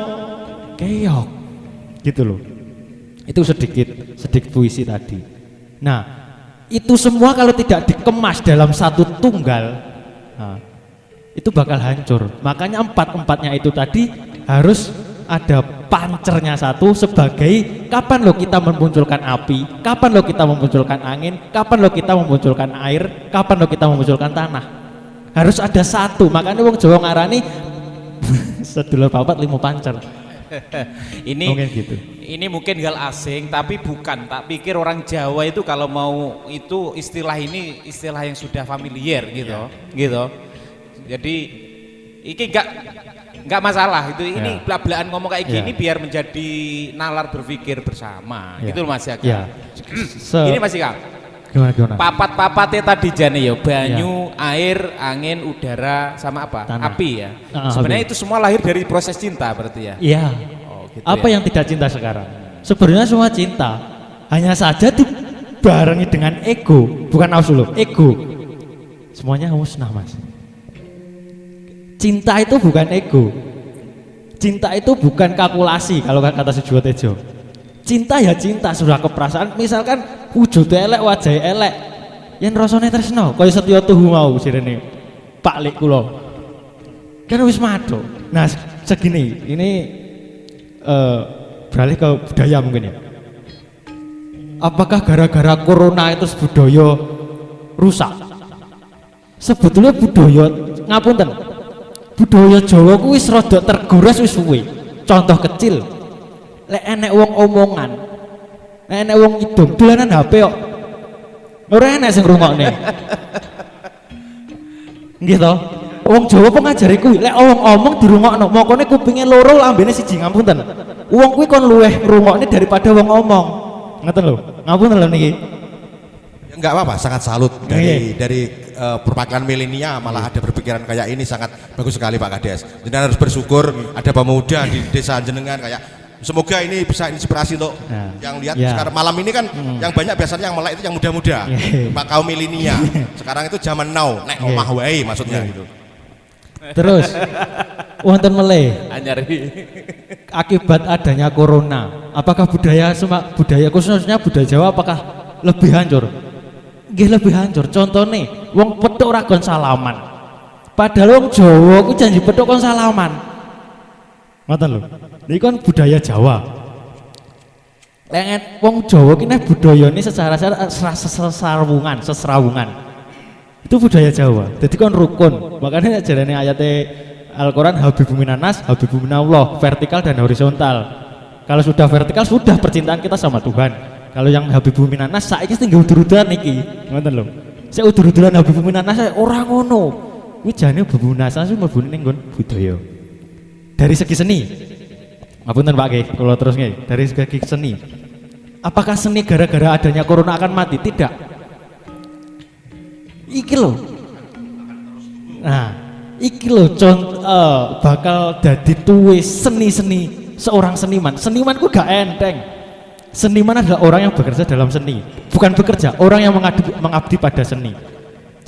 keok, gitu loh. Itu sedikit puisi tadi. Nah, itu semua kalau tidak dikemas dalam satu tunggal, nah, itu bakal hancur. Makanya empat-empatnya itu tadi harus ada pancernya satu sebagai kapan lo kita memunculkan api, kapan lo kita memunculkan angin, kapan lo kita memunculkan air, kapan lo kita memunculkan tanah. Harus ada satu. Makanya wong Jawa ngarani sedulur papat limo pancer. Ini mungkin gitu. Ini mungkin hal asing, tapi bukan. Tak pikir orang Jawa itu kalau mau itu istilah ini istilah yang sudah familiar gitu, gitu. Jadi ini enggak masalah itu. Ini belak-belakan ngomong kayak gini biar menjadi nalar berpikir bersama. Gitu loh Mas ya. Ini Mas Kang. Gimana? Papat-papatnya tadi jane ya, banyu, air, angin, udara, sama apa? Tanah. Api ya. Sebenarnya api. itu semua lahir dari proses cinta berarti ya. Iya. Gitu apa ya. yang tidak cinta sekarang? Sebenarnya semua cinta. Hanya saja dibarengi dengan ego, bukan nafsu loh, ego. Semuanya musnah, Mas. Cinta itu bukan ego. Cinta itu bukan kalkulasi kalau kata Sujiwo Tejo. Cinta ya cinta, sudah keperasaan. Misalkan wujudnya elek, wajahnya elek, yang rasane tresno kaya Setyo Tuhu mau sirene Pak Lik kula. Kan wis mado. Nah, segini ini beralih ke budaya mungkin ya. Apakah gara-gara corona itu budaya rusak? Sebetulnya budaya ngapunten. Budaya Jawa kuwi wis rada tergores wis suwe. Contoh kecil. Lek enek wong omongan, lek enek wong idung dolanan HP kok. Ora enek sing ngrungokne. Nggih to? Wong Jawa pengajare kuwi, lek wong omong dirungokno, mokone kupinge loro lambene siji ngapunten. Wong kuwi kon luweh ngrungokne daripada wong omong. Ngoten lho. Ngapunten lho niki. Ya, enggak apa-apa, sangat salut dari perpakilan milenial malah ada berpikiran kayak ini, sangat bagus sekali Pak Kades. Jadi harus bersyukur ada pemuda di desa jenengan kayak. Semoga ini bisa inspirasi untuk yang lihat sekarang malam ini kan yang banyak biasanya yang melek itu yang muda-muda, Pak kaum milenial. Sekarang itu zaman now, nek omah wae maksudnya gitu. Terus wonten meleh Anyar akibat adanya corona, apakah budaya khususnya budaya Jawa apakah lebih hancur? Nggih lebih hancur. Contohnya wong petuk ora kon salaman. Padahal wong Jawa ku janji petuk kon salaman. Ngoten lho. Ini kan budaya Jawa. Lek wong Jawa ki nek budayane secara seserawungan. Itu budaya Jawa. Jadi kan rukun. Makanya jarane ayate Al-Qur'an habibu minanas, habibu minallah, vertikal dan horizontal. Kalau sudah vertikal sudah percintaan kita sama Tuhan. Kalau yang habibu minanas saiki tinggal udur-uduran niki. Ngoten lho. Sik udur-uduran habibu minanas ora ngono. Kuwi jane habibu minanas sing mlebune ning nggon budaya. Dari segi seni, ngapunten Pak Ki, kalau terus nggih, dari segi seni, apakah seni gara-gara adanya corona akan mati? Tidak. Iki loh. Nah, iki loh bakal jadi tuwis seni-seni seorang seniman. Seniman ku gak enteng. Seniman adalah orang yang bekerja dalam seni, bukan bekerja, orang yang mengabdi pada seni.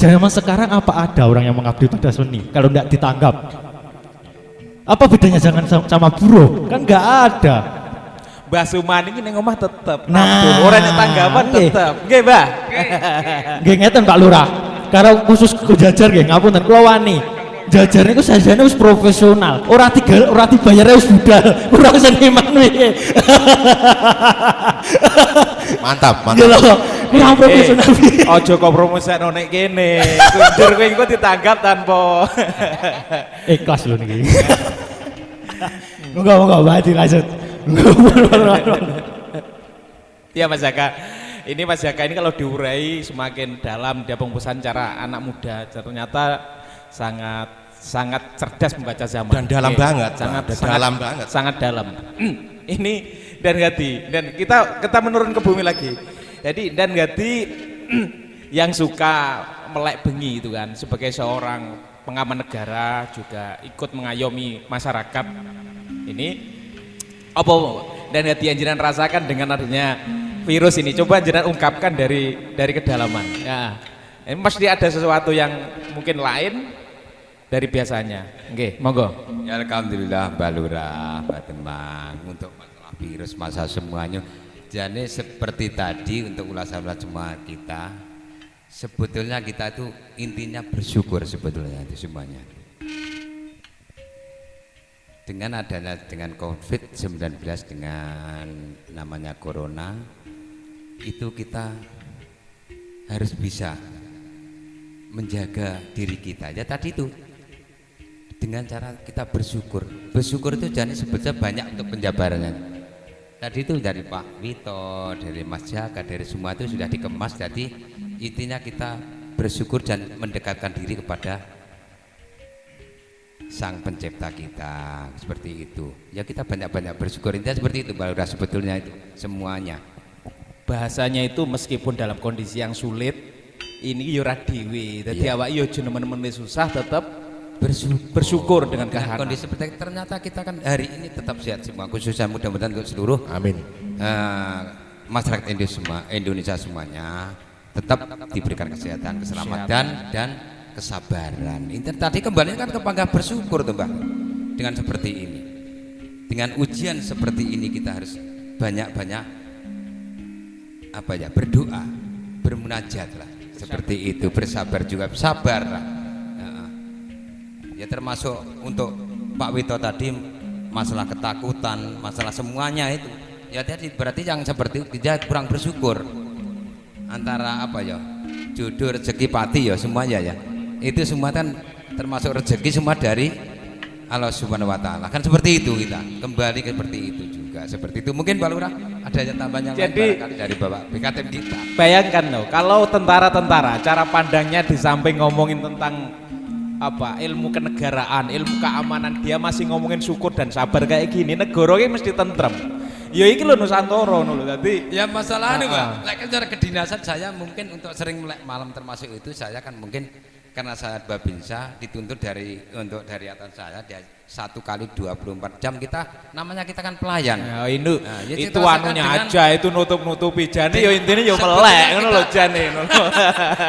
Zaman sekarang apa ada orang yang mengabdi pada seni kalau tidak ditanggap? Apa bedanya jangan sama buruh? Kan nggak ada. Mbah Suman ini ning omah tetep. Nah, ora nek tanggapan tetep. Nggih, Mbah. Nggih ngeten Pak Lurah. Karena khusus ke jajar nggih ngapunten kula wani. Jajar niku sajane wis profesional. Ora dibayar wis budal. Ora seniman iki. Mantap. Kurang profesional. Aja kok promosekno nek kene. Kundur kowe engko ditanggap tanpa Ikhlas lho niki. Monggo Pak Haji lanjut. Ya Mas Jaka, ini Mas Jaka ini kalau diurai semakin dalam dia pengumpulan cara anak muda ternyata sangat cerdas membaca zaman Dan dalam banget, dalam banget, sangat dalam. Ini dan Gati dan kita menurun ke bumi lagi. Jadi dan Gati yang suka melek bengi itu kan sebagai seorang pengaman negara juga ikut mengayomi masyarakat. Ini apa dan Gati yang jenengan rasakan dengan adanya virus ini, coba jenengan ungkapkan dari kedalaman. Ya, ini pasti ada sesuatu yang mungkin lain dari biasanya. Oke, monggo. Ya alhamdulillah Mbak Lurah, Mbak Temang untuk masalah virus masa semuanya. Jadi seperti tadi untuk ulasan-ulasan jemaat kita, sebetulnya kita itu intinya bersyukur sebetulnya itu semuanya. Dengan adanya dengan COVID-19 dengan namanya corona itu kita harus bisa menjaga diri kita. Ya tadi itu dengan cara kita bersyukur itu jadi sebetulnya banyak untuk penjabarannya. Tadi itu dari Pak Wito, dari Mas Jaka, dari semua itu sudah dikemas. Jadi intinya kita bersyukur dan mendekatkan diri kepada Sang Pencipta kita, seperti itu. Ya kita banyak-banyak bersyukur, intinya seperti itu Mbak Lurah sebetulnya itu semuanya. Bahasanya itu meskipun dalam kondisi yang sulit ini yo ra dhewe. Dadi awak yo aja nemen-nemen susah tetap bersyukur dengan kondisi seperti ternyata kita kan hari ini tetap sehat semua, khususnya mudah-mudahan untuk seluruh masyarakat Indonesia semuanya tetap diberikan kesehatan, keselamatan dan kesabaran. Tadi kembali kan kepada bersyukur tuh Mbak. Dengan seperti ini, dengan ujian seperti ini kita harus banyak-banyak berdoa, bermunajat lah, seperti itu, bersabar juga, sabar lah. Ya termasuk untuk Pak Wito tadi masalah ketakutan, masalah semuanya itu. Ya tadi berarti yang seperti itu dia kurang bersyukur. Antara jodoh, rezeki, pati ya semuanya ya. Itu semua kan termasuk rezeki semua dari Allah Subhanahu wa taala. Kan seperti itu kita. Kembali seperti itu juga. Seperti itu. Mungkin Pak Lurah ada yang tambahan yang lain barangkali dari Bapak BKTM kita. Bayangkan loh, kalau tentara-tentara cara pandangnya di samping ngomongin tentang ilmu kenegaraan, ilmu keamanan, dia masih ngomongin syukur dan sabar kayak gini, negaranya mesti tentrem. Ya iki lho Nusantara lho tadi. Ya masalah Pak. Lek secara kedinasan saya mungkin untuk sering melek malam termasuk itu saya kan mungkin karena saya Babinsa dituntut dari atas saya dia 1 kali 24 jam kita namanya kita kan pelayan. Ya ini ya itu anunya aja itu nutup-nutupi jane ya intinya ya melek ngono lho jane ngono.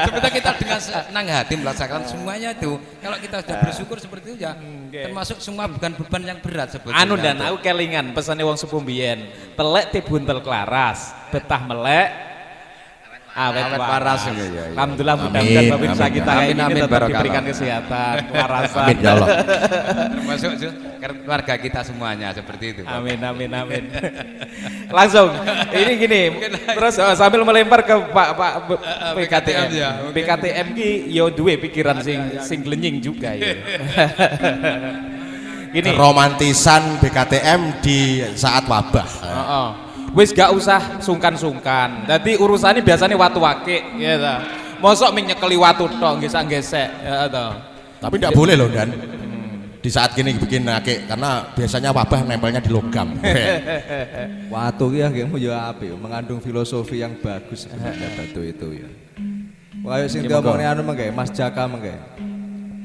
Sebenarnya kita dengan senang hati melaksanakan semuanya itu. Kalau kita sudah bersyukur seperti itu ya termasuk semua bukan beban yang berat sebetulnya. Anu dan aku kelingan pesane wong sepuh mbiyen, telek ti buntel klaras, betah melek awet waras. Alhamdulillah mudah-mudahan Babinsa kita ini tetap diberikan kesehatan, kewarasan. Amin ya Allah. Termasuk keluarga kita semuanya seperti itu. Amin. Langsung ini gini, terus sambil melempar ke Pak BKTM. BKTM ki yo duwe pikiran sing glenying juga ya. Gini. Romantisan BKTM di saat wabah. Wis gak usah sungkan-sungkan. Dadi urusane biasanya watu akik ya ta. Mosok menyekeli watu tok gesek-gesek ya ta. Tapi tidak boleh loh Dan. Di saat gini bikin akik karena biasanya wabah nempelnya di logam. Watu ki nggih ya apik, mengandung filosofi yang bagus sebenarnya batu itu ya. Kayak sing diomongne anu mengke Mas Jaka mengke.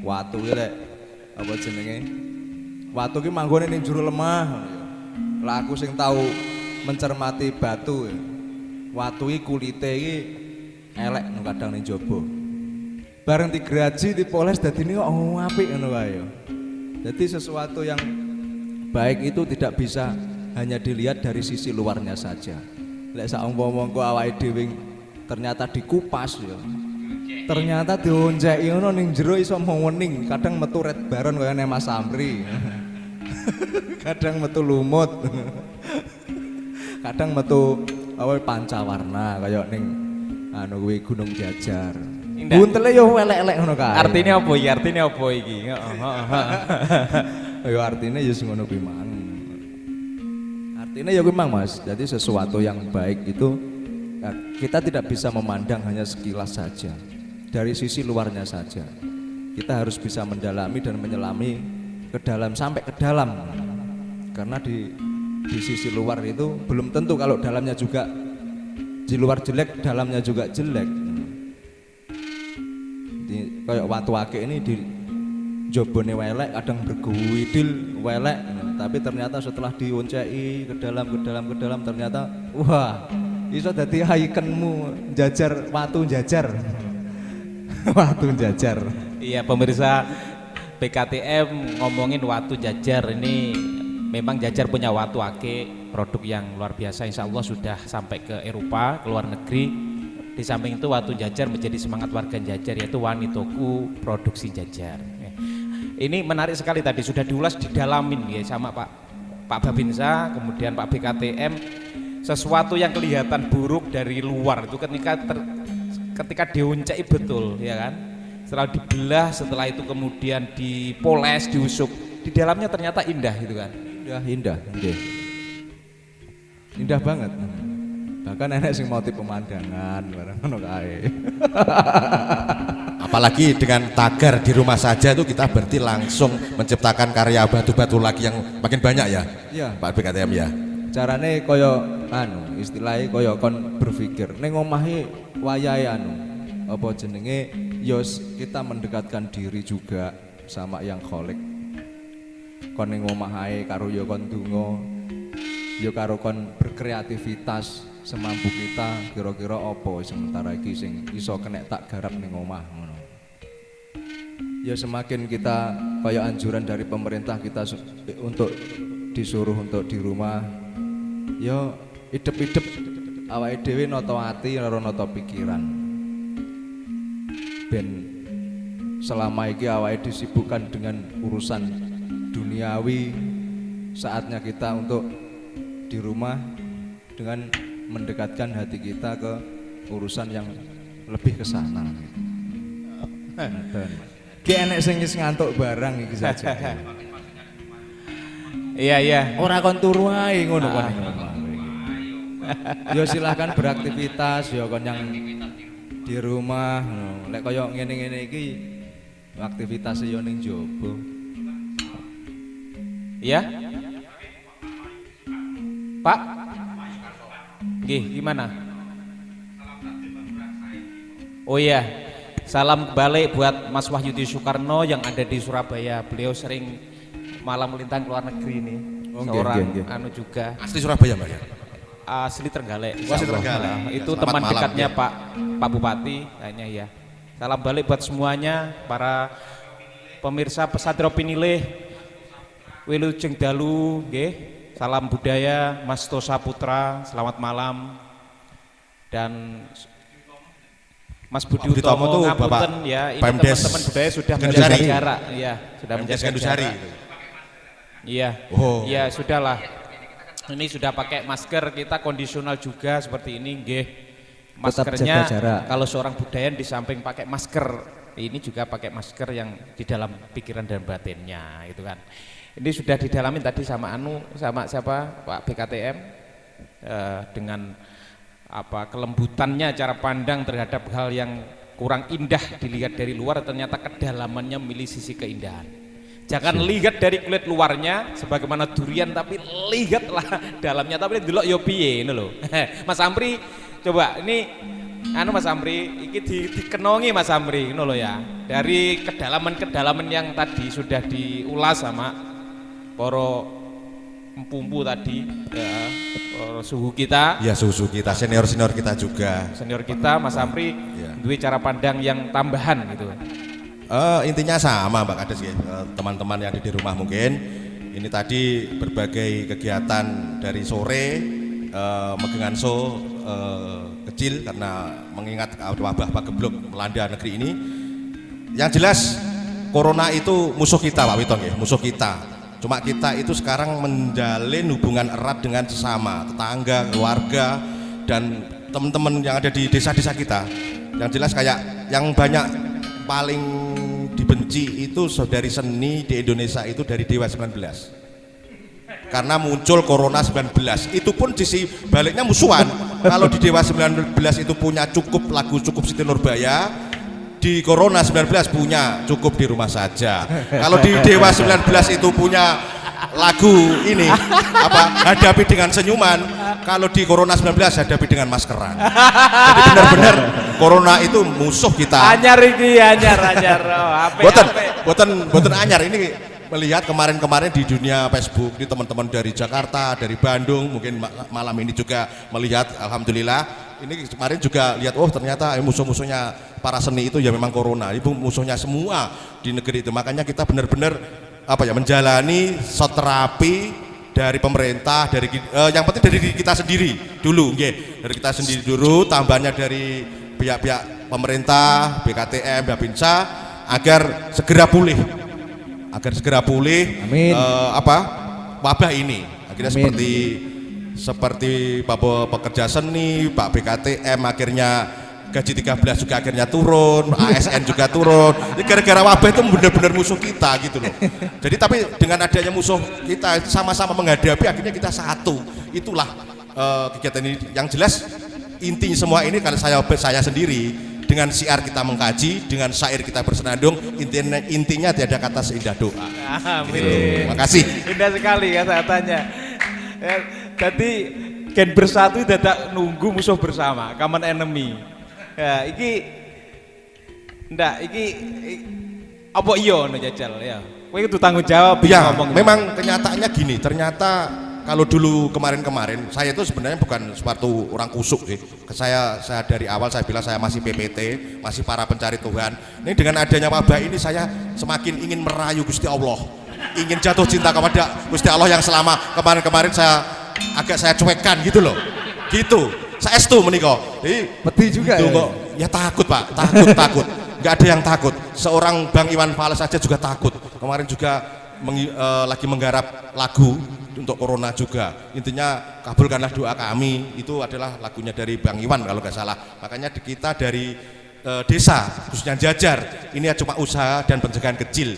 Watu ki lek apa jenenge? Watu ki manggone ning jero lemah. Lah aku sing tahu mencermati batu ya. Watu iki kulite iki elek no kadang ning jaba. Bareng digraji dipoles dadine kok apik ngono wae ya. Jadi sesuatu yang baik itu tidak bisa hanya dilihat dari sisi luarnya saja. Lek sak umpama kok awake dhewe ternyata dikupas ya. Ternyata dionjeki ngono ning jero iso wening, kadang metu red baron kaya nek Mas Amri. Kadang metu lumut. Kadang metu pancawarna kaya ning anu kuwi Gunung Jajar. Buntele yo elek-elek ngono kae. Artinya apa iki? Ya artinya ya sing ngono kuwi mang. Artinya ya kuwi mang Mas. Jadi sesuatu yang baik itu ya, kita tidak bisa memandang hanya sekilas saja. Dari sisi luarnya saja. Kita harus bisa mendalami dan menyelami ke dalam sampai ke dalam. Karena di sisi luar itu belum tentu kalau dalamnya juga di luar jelek, dalamnya juga jelek. Kayak watu akeh ini di jobone welek, kadang berguwidil welek, tapi ternyata setelah dionceki ke dalam ternyata wah, iso dadi ikonmu jajar watu jajar. Watu jajar. Iya pemirsa PKTM ngomongin watu jajar ini memang Jajar punya watu ake produk yang luar biasa, insya Allah sudah sampai ke Eropa, ke luar negeri. Di samping itu watu Jajar menjadi semangat warga Jajar yaitu Wanitoku produksi Jajar. Ini menarik sekali tadi sudah diulas didalamin ya sama Pak Babinsa kemudian Pak BKTM. Sesuatu yang kelihatan buruk dari luar itu ketika diuncai betul ya kan, setelah dibelah, setelah itu kemudian dipoles, diusuk, di dalamnya ternyata indah gitu kan. Indah nggih. Indah banget. Bahkan enek sing motif pemandangan bareng ngono kae. Apalagi dengan tagar di rumah saja itu kita berarti langsung menciptakan karya batu-batu lagi yang makin banyak ya. Iya. Pak BKTM ya. Carane kaya istilahnya kaya kon berpikir ning omahe wayahe apa jenenge kita mendekatkan diri juga sama yang kholik. Kon ning omah ae karo ya kon donga, ya karo kon berkreativitas semampu kita, kira-kira apa sementara iki sing iso kena tak garap ning omah ngono. Ya semakin kita kaya anjuran dari pemerintah kita untuk disuruh untuk di rumah, ya idep-idep awake dhewe nata ati karo nata pikiran. Ben selama iki awake disibukkan dengan urusan duniawi, saatnya kita untuk di rumah dengan mendekatkan hati kita ke urusan yang lebih ke sana. Ki enek sing wis ngantuk barang iki saja. Iya. Ora kon turu ae ngono kon. Yo silahkan beraktivitas yo kon yang di rumah ngono. Lek kaya ngene-ngene iki aktivitas yo ning jaba. Iya. Pak. Nggih, gimana? Oh iya. Salam balik buat Mas Wahyudi Soekarno yang ada di Surabaya. Beliau sering malam melintang ke luar negeri ini. Seorang anu juga. Asli Surabaya Mbak ya? Asli Trenggalek. Asli Trenggalek. Itu Selamat teman malam, dekatnya ya. Pak Bupati kayaknya ya. Salam balik buat semuanya para pemirsa Pesatrio Pinilih. Wilujeng dalu nggih. Salam budaya Mas Tosa Putra, selamat malam. Dan Mas Budi Utomo tuh ngapunten Bapak ya, ini Pemdes teman-teman budaya sudah menjaga Gandusari. jarak, iya, sudah Pemdes menjaga Gandusari jarak. itu. Iya, Oh. iya sudahlah. Ini sudah pakai masker, kita kondisional juga seperti ini, nggih. Maskernya jaga jarak. kalau seorang budayan di samping pakai masker, ini juga pakai masker yang di dalam pikiran dan batinnya, itu kan. Ini sudah didalamin tadi sama sama siapa Pak BKTM dengan apa kelembutannya cara pandang terhadap hal yang kurang indah dilihat dari luar, ternyata kedalamannya milih sisi keindahan. Jangan lihat dari kulit luarnya sebagaimana durian, tapi lihatlah dalamnya, tapi delok yo piye ngono lho. Mas Amri coba ini Mas Amri iki dikenongi Mas Amri ngono lho ya. Dari kedalaman-kedalaman yang tadi sudah diulas sama para empu-empu tadi ya, suhu kita. Ya susu kita, senior-senior kita juga. Senior kita Mas Amri Ya. duwe cara pandang yang tambahan gitu. Intinya sama Mbak Kades ya, teman-teman yang ada di rumah mungkin. Ini tadi berbagai kegiatan dari sore, megengan show kecil karena mengingat wabah pagebluk melanda negeri ini. Yang jelas corona itu musuh kita Pak Witon ya, musuh kita. Cuma kita itu sekarang menjalin hubungan erat dengan sesama, tetangga, keluarga, dan teman-teman yang ada di desa-desa kita. Yang jelas kayak yang banyak paling dibenci dibenci itu dari seni di Indonesia itu dari Dewa 19. Karena muncul Corona 19, itu pun sisi baliknya musuhan. Kalau di Dewa 19 itu punya cukup lagu cukup Siti Nurbaya, di Corona 19 punya cukup di rumah saja. Kalau di Dewa 19 itu punya lagu ini apa, hadapi dengan senyuman, kalau di Corona 19 hadapi dengan maskeran. Jadi benar-benar Corona itu musuh kita. Anyar iki, anyar. Oh, Boten anyar ini. Melihat kemarin-kemarin di dunia Facebook, di teman-teman dari Jakarta, dari Bandung, mungkin malam ini juga melihat, alhamdulillah. Ini kemarin juga lihat, oh ternyata musuh-musuhnya para seni itu ya memang Corona, itu musuhnya semua di negeri itu. Makanya kita benar-benar menjalani shot terapi dari pemerintah, dari yang penting dari kita sendiri dulu, dari kita sendiri dulu, tambahnya dari pihak-pihak pemerintah, BKTM, Babinsa, agar segera pulih. Amin. Wabah ini akhirnya Amin. seperti Bapak pekerja seni, Pak BKTM akhirnya gaji 13 juga akhirnya turun, ASN juga turun. Ini gara-gara wabah itu benar-benar musuh kita gitu loh. Jadi tapi dengan adanya musuh kita sama-sama menghadapi, akhirnya kita satu. Itulah kegiatan ini. Yang jelas intinya semua ini kalau saya sendiri, dengan siar kita mengkaji, dengan syair kita bersenandung, intinya tiada kata seindah doa. Amin. Gitu. Makasih. Indah sekali kata-katanya. Jadi gen bersatu tidak nunggu musuh bersama, common enemy. Ya, iki apa iya no jajal ya. Kowe itu tanggung jawab Ya, ngomong. memang kenyataannya gini, ternyata kalau dulu kemarin-kemarin saya itu sebenarnya bukan suatu orang kusuk sih. Saya dari awal saya bilang saya masih PPT, masih para pencari Tuhan. Ini dengan adanya wabah ini saya semakin ingin merayu Gusti Allah, ingin jatuh cinta kepada Gusti Allah yang selama kemarin-kemarin saya cuekkan gitu loh. Gitu. Saya estu menika. Peti juga gitu ya? kok. Ya takut Pak, takut. Nggak ada yang takut. Seorang Bang Iwan Fals saja juga takut. Kemarin juga lagi menggarap lagu untuk Corona juga. Intinya kabulkanlah doa kami, itu adalah lagunya dari Bang Iwan kalau nggak salah. Makanya kita dari desa khususnya Jajar ini cuma usaha dan pencegahan kecil,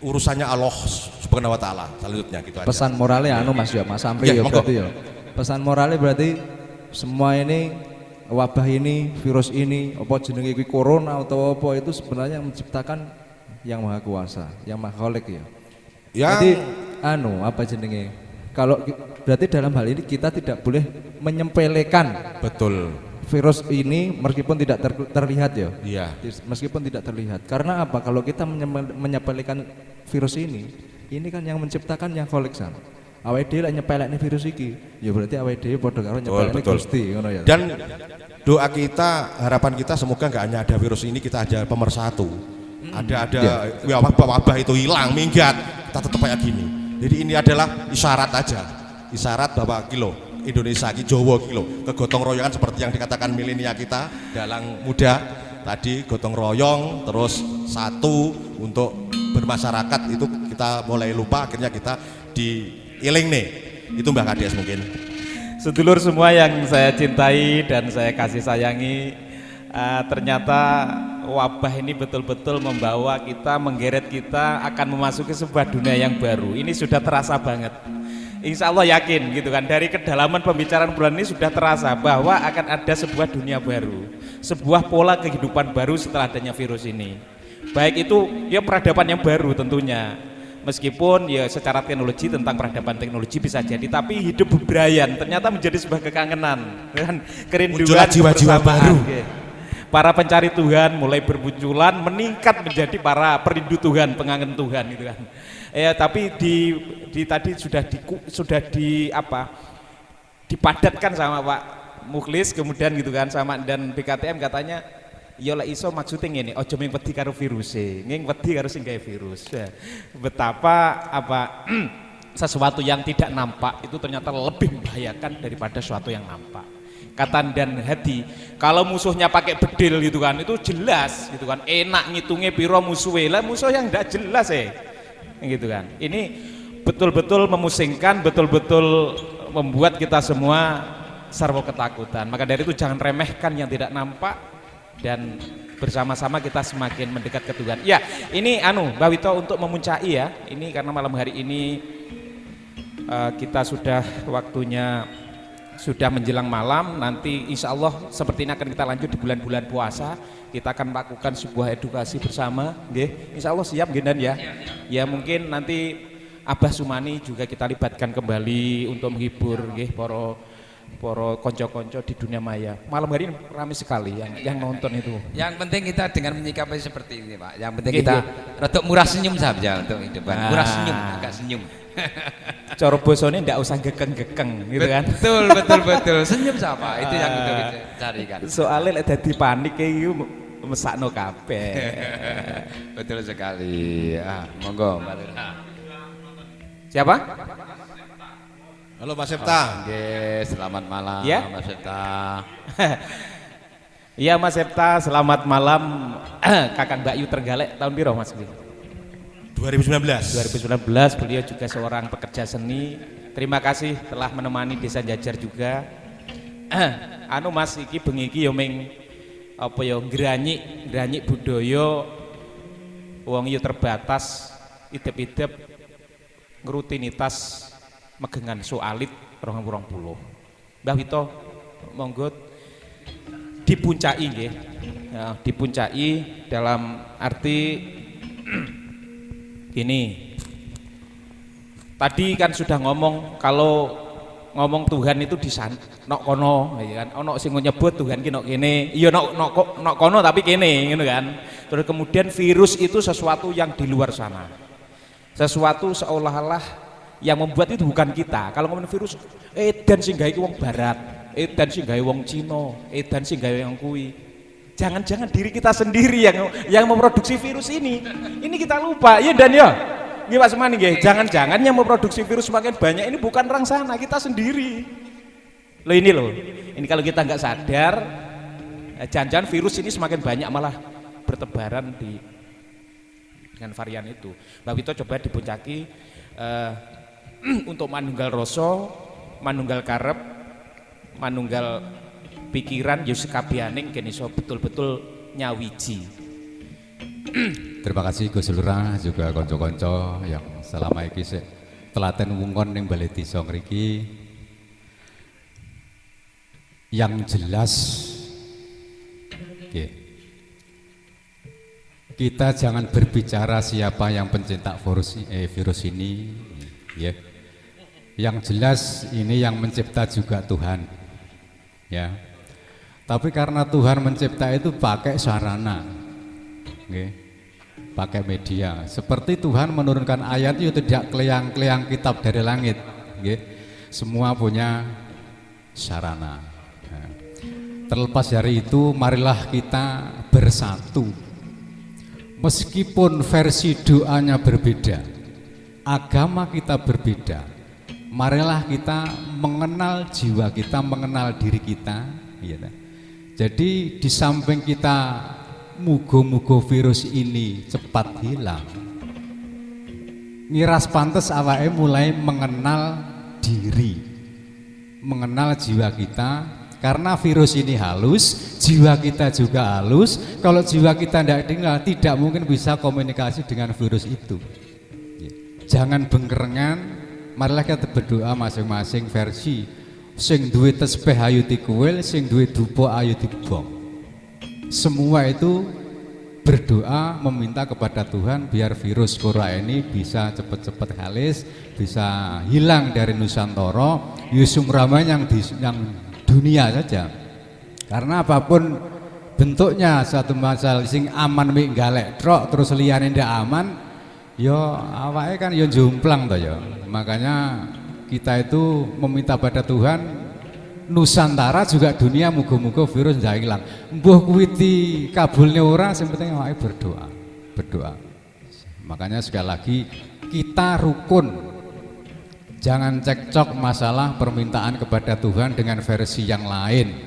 urusannya Allah Subhanahu wa taala. Selanjutnya gitu aja. Pesan moralnya Mas Amri Ya, ya monggo. berarti ya. Pesan moralnya berarti semua ini, wabah ini, virus ini, apa jenenge kuwi corona atau apa, itu sebenarnya yang menciptakan yang Maha Kuasa, yang Maha Khalik ya. Jadi apa jenenge? Kalau berarti dalam hal ini kita tidak boleh menyempelekan Betul. virus ini meskipun tidak terlihat ya. Iya. Meskipun tidak terlihat. Karena apa? Kalau kita menyepelekan virus ini kan yang menciptakan yang koleksan. Awake dhewe lek nyepelekne virus iki, ya berarti awake dhewe padha karo nyepelekne Betul. Gusti ngono ya. Dan doa kita, harapan kita semoga nggak hanya ada virus ini, kita ada pemersatu. Ada ya, wabah itu hilang, minggat, kita tetap kayak gini. Jadi ini adalah isyarat aja, isyarat bahwa Indonesia Jawa kegotong royongan seperti yang dikatakan milenial kita, dalang muda tadi, gotong royong terus satu untuk bermasyarakat, itu kita mulai lupa, akhirnya kita diiling nih. Itu Mbak Kades mungkin. Sedulur semua yang saya cintai dan saya kasih sayangi, ternyata wabah ini betul-betul membawa kita, menggeret kita akan memasuki sebuah dunia yang baru. Ini sudah terasa banget. Insya Allah yakin gitu kan, dari kedalaman pembicaraan bulan ini sudah terasa bahwa akan ada sebuah dunia baru, sebuah pola kehidupan baru setelah adanya virus ini. Baik itu ya peradaban yang baru tentunya, meskipun ya secara teknologi, tentang peradaban teknologi bisa jadi, tapi hidup bebrayan ternyata menjadi sebuah kekangenan dan kerinduan, Muncullah jiwa-jiwa kebersamaan, baru. ya. Para pencari Tuhan mulai bermunculan, meningkat menjadi para perindu Tuhan, pengangen Tuhan gitu kan. Tapi tadi sudah dipadatkan sama Pak Mukhlis, kemudian gitu kan, sama dan BKTM katanya ya lek iso maksudnya ngene, aja mung wedi karo viruse, nging wedi karo sing gawe virus. Betapa sesuatu yang tidak nampak itu ternyata lebih membahayakan daripada sesuatu yang nampak. Kata dan hati, kalau musuhnya pakai bedil gitu kan, itu jelas gitu kan, enak ngitungnya piro musuhnya, lah musuh yang tidak jelas gitu kan. Ini betul-betul memusingkan, betul-betul membuat kita semua sarwa ketakutan. Maka dari itu jangan remehkan yang tidak nampak, dan bersama-sama kita semakin mendekat ke Tuhan. Ya, ini Mbak Wito untuk memuncai ya. Ini karena malam hari ini kita sudah waktunya sudah menjelang malam. Nanti insya Allah seperti ini akan kita lanjut di bulan-bulan puasa. Kita akan lakukan sebuah edukasi bersama, nggih. Insya Allah siap nggih Dan ya. Ya mungkin nanti Abah Sumani juga kita libatkan kembali untuk menghibur nggih para konco-konco di dunia maya. Malam hari ini ramai sekali yang nonton itu. Yang penting kita dengan menyikapi seperti ini Pak. Yang penting kita rotok murah senyum saja untuk hidupan. Murah senyum, agak senyum. Cara bosone ndak usah gekeng-gekeng gitu kan. Betul. Senyum siapa? Itu yang kita carikan. Soalnya lek dadi panik iki mesakno kabeh. Betul sekali. Monggo Mbak Lira. Siapa? Halo Mas Septa. Oke, selamat malam Ya? Mas Septa. Iya Mas Septa, selamat malam. Kakang Mbak Yu Trenggalek tahun piro Mas? 2019. 2019, beliau juga seorang pekerja seni. Terima kasih telah menemani Desa Jajar juga. Mas iki bengi iki yo ming apa ya ngranyi budaya wong yo terbatas, idep-idep ngrutinitas megengan soalit 2020. Mbah Wito monggo dipuncai nggih. Ya, dipuncai dalam arti gini. Tadi kan sudah ngomong kalau ngomong Tuhan itu di sana nok kono ya kan. Ono sing nyebut Tuhan ki nok kene. Iya nok kono tapi kene ngono kan. Terus kemudian virus itu sesuatu yang di luar sana. Sesuatu seolah-olah yang membuat itu bukan kita. Kalau ngomongin virus, edan sing gawe wong barat, edan sing gawe wong Cina, edan sing gawe wong kuwi. Jangan-jangan diri kita sendiri yang memproduksi virus ini. Ini kita lupa, ya Dan ya. Nggih Pak Sumani nggih, jangan-jangan yang memproduksi virus semakin banyak ini bukan orang sana, kita sendiri. Loh ini loh. Ini kalau kita nggak sadar, jangan-jangan virus ini semakin banyak malah bertebaran dengan varian itu. Mbak Wito coba dipuncaki untuk manunggal rasa, manunggal karep, manunggal pikiran yo sekabianing kene iso betul-betul nyawiji. Terima kasih Gus Lurah juga konco-konco yang selama iki sik telaten wungkon ning Balai Desa ngriki. Yang jelas kita jangan berbicara siapa yang pencetak virus ini ya. Yang jelas ini yang mencipta juga Tuhan ya. Tapi karena Tuhan mencipta itu pakai sarana pakai media. Seperti Tuhan menurunkan ayat itu tidak keliang-keliang kitab dari langit semua punya sarana. Terlepas dari itu marilah kita bersatu. Meskipun versi doanya berbeda, agama kita berbeda, marilah kita mengenal jiwa kita, mengenal diri kita ya. Jadi di samping kita mugo-mugo virus ini cepat hilang, ngiras pantes awake mulai mengenal diri, mengenal jiwa kita. Karena virus ini halus, jiwa kita juga halus. Kalau jiwa kita tidak mungkin bisa komunikasi dengan virus itu. Jangan bengkerengan, marilah kita berdoa masing-masing versi. Sing duwe tesbih ayu dikuil, sing duwe dupa ayu dibong. Semua itu berdoa meminta kepada Tuhan biar virus corona ini bisa cepat-cepat halis, bisa hilang dari Nusantara, yusum ramai yang dunia saja. Karena apapun bentuknya satu masalah sing aman mik galek trok terus liyane ndak aman yo awake kan yo jomplang to ya. Makanya kita itu meminta pada Tuhan Nusantara juga dunia muga-muga virus ndak hilang. Mbuh kuwi dikabulne ora sing penting awake berdoa. Makanya sekali lagi kita rukun. Jangan cekcok masalah permintaan kepada Tuhan dengan versi yang lain.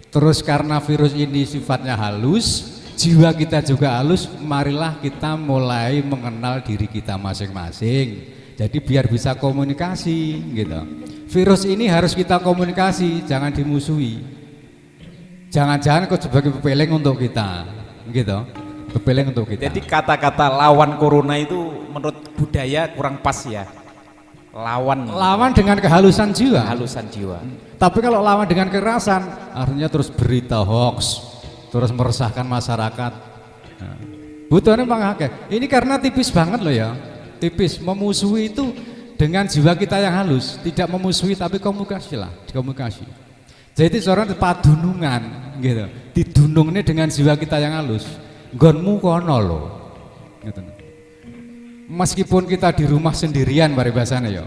Terus karena virus ini sifatnya halus, jiwa kita juga halus, marilah kita mulai mengenal diri kita masing-masing. Jadi biar bisa komunikasi gitu. Virus ini harus kita komunikasi, jangan dimusuhi. Jangan-jangan kok sebagai pepeling untuk kita. gitu. Kepeling untuk kita. Jadi kata-kata lawan corona itu menurut budaya kurang pas ya. Lawan dengan kehalusan jiwa. Halusan jiwa. Tapi kalau lawan dengan kekerasan, artinya terus berita hoax, terus meresahkan masyarakat. Nah, butuhnya Bang Hake. Ini karena tipis banget loh ya, tipis. Memusuhi itu dengan jiwa kita yang halus, tidak memusuhi tapi komunikasi lah, komunikasi. Jadi seorang padunungan, gitu. Didunungnya dengan jiwa kita yang halus. Gonmu kono loh. Gitu. Meskipun kita di rumah sendirian paribasanya ya,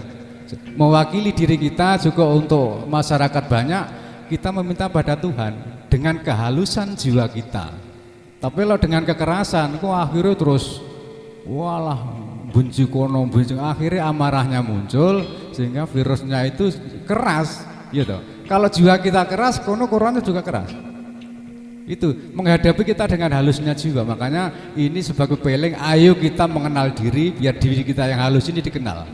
mewakili diri kita juga untuk masyarakat banyak, kita meminta pada Tuhan dengan kehalusan jiwa kita. Tapi kalau dengan kekerasan, kok akhirnya terus walah benci kono benci, akhirnya amarahnya muncul sehingga virusnya itu keras gitu. Kalau jiwa kita keras, kono corona juga keras. Itu menghadapi kita dengan halusnya jiwa. Makanya ini sebagai peling, ayo kita mengenal diri biar diri kita yang halus ini dikenal.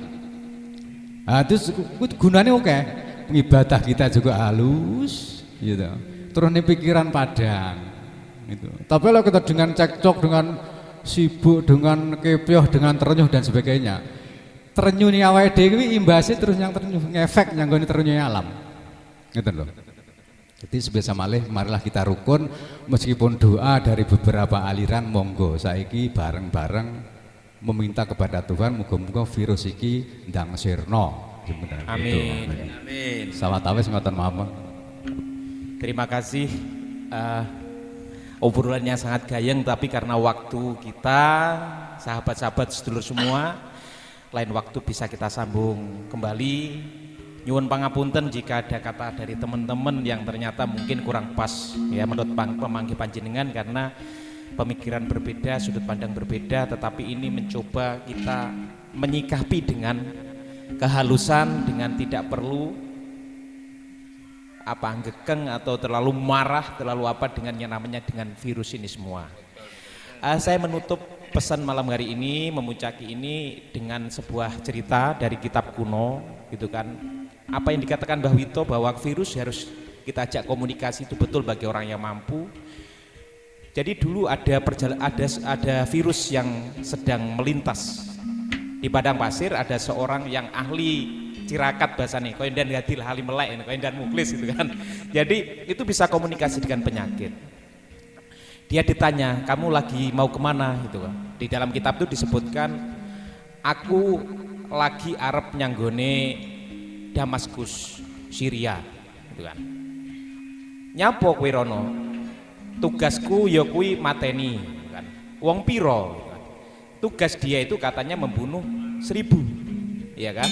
Nah, itu gunanya oke. Ibadah kita juga halus gitu. Terus nih pikiran padang gitu. Tapi kalau kita dengan cekcok, dengan sibuk, dengan kepioh, dengan terenyuh dan sebagainya, terenyuh nih awake dhewe imbasnya terus yang terenyuh, ngefek yang gone terenyuh alam. Gitu loh. Jadi sebisa malih marilah kita rukun, meskipun doa dari beberapa aliran monggo saiki bareng-bareng meminta kepada Tuhan muga-muga virus iki ndang sirna. Amin. Amin. Sawetawis ngoten mawon. Terima kasih. Obrolannya sangat gayeng, tapi karena waktu kita, sahabat-sahabat sedulur semua, lain waktu bisa kita sambung kembali. Nyuwun pangapunten jika ada kata dari teman-teman yang ternyata mungkin kurang pas ya menurut pemanggi panjenengan, karena pemikiran berbeda, sudut pandang berbeda, tetapi ini mencoba kita menyikapi dengan kehalusan, dengan tidak perlu gekeng atau terlalu marah, terlalu apa dengan yang namanya dengan virus ini semua. Saya menutup pesan malam hari ini, memuncaki ini dengan sebuah cerita dari kitab kuno gitu kan. Apa yang dikatakan Mbah Wito bahwa virus harus kita ajak komunikasi itu betul bagi orang yang mampu. Jadi dulu ada virus yang sedang melintas di padang pasir, ada seorang yang ahli cirakat bahasanya, koindan gadil hali melek, koindan muklis gitu kan. Jadi itu bisa komunikasi dengan penyakit. Dia ditanya, kamu lagi mau kemana gitu kan. Di dalam kitab itu disebutkan, aku lagi arep nyanggone Damaskus, Syria gitu kan. Nyapo kowe rono? Tugasku ya kuwi mateni gitu kan. Wong piro gitu kan. Tugas dia itu katanya membunuh 1000, iya kan?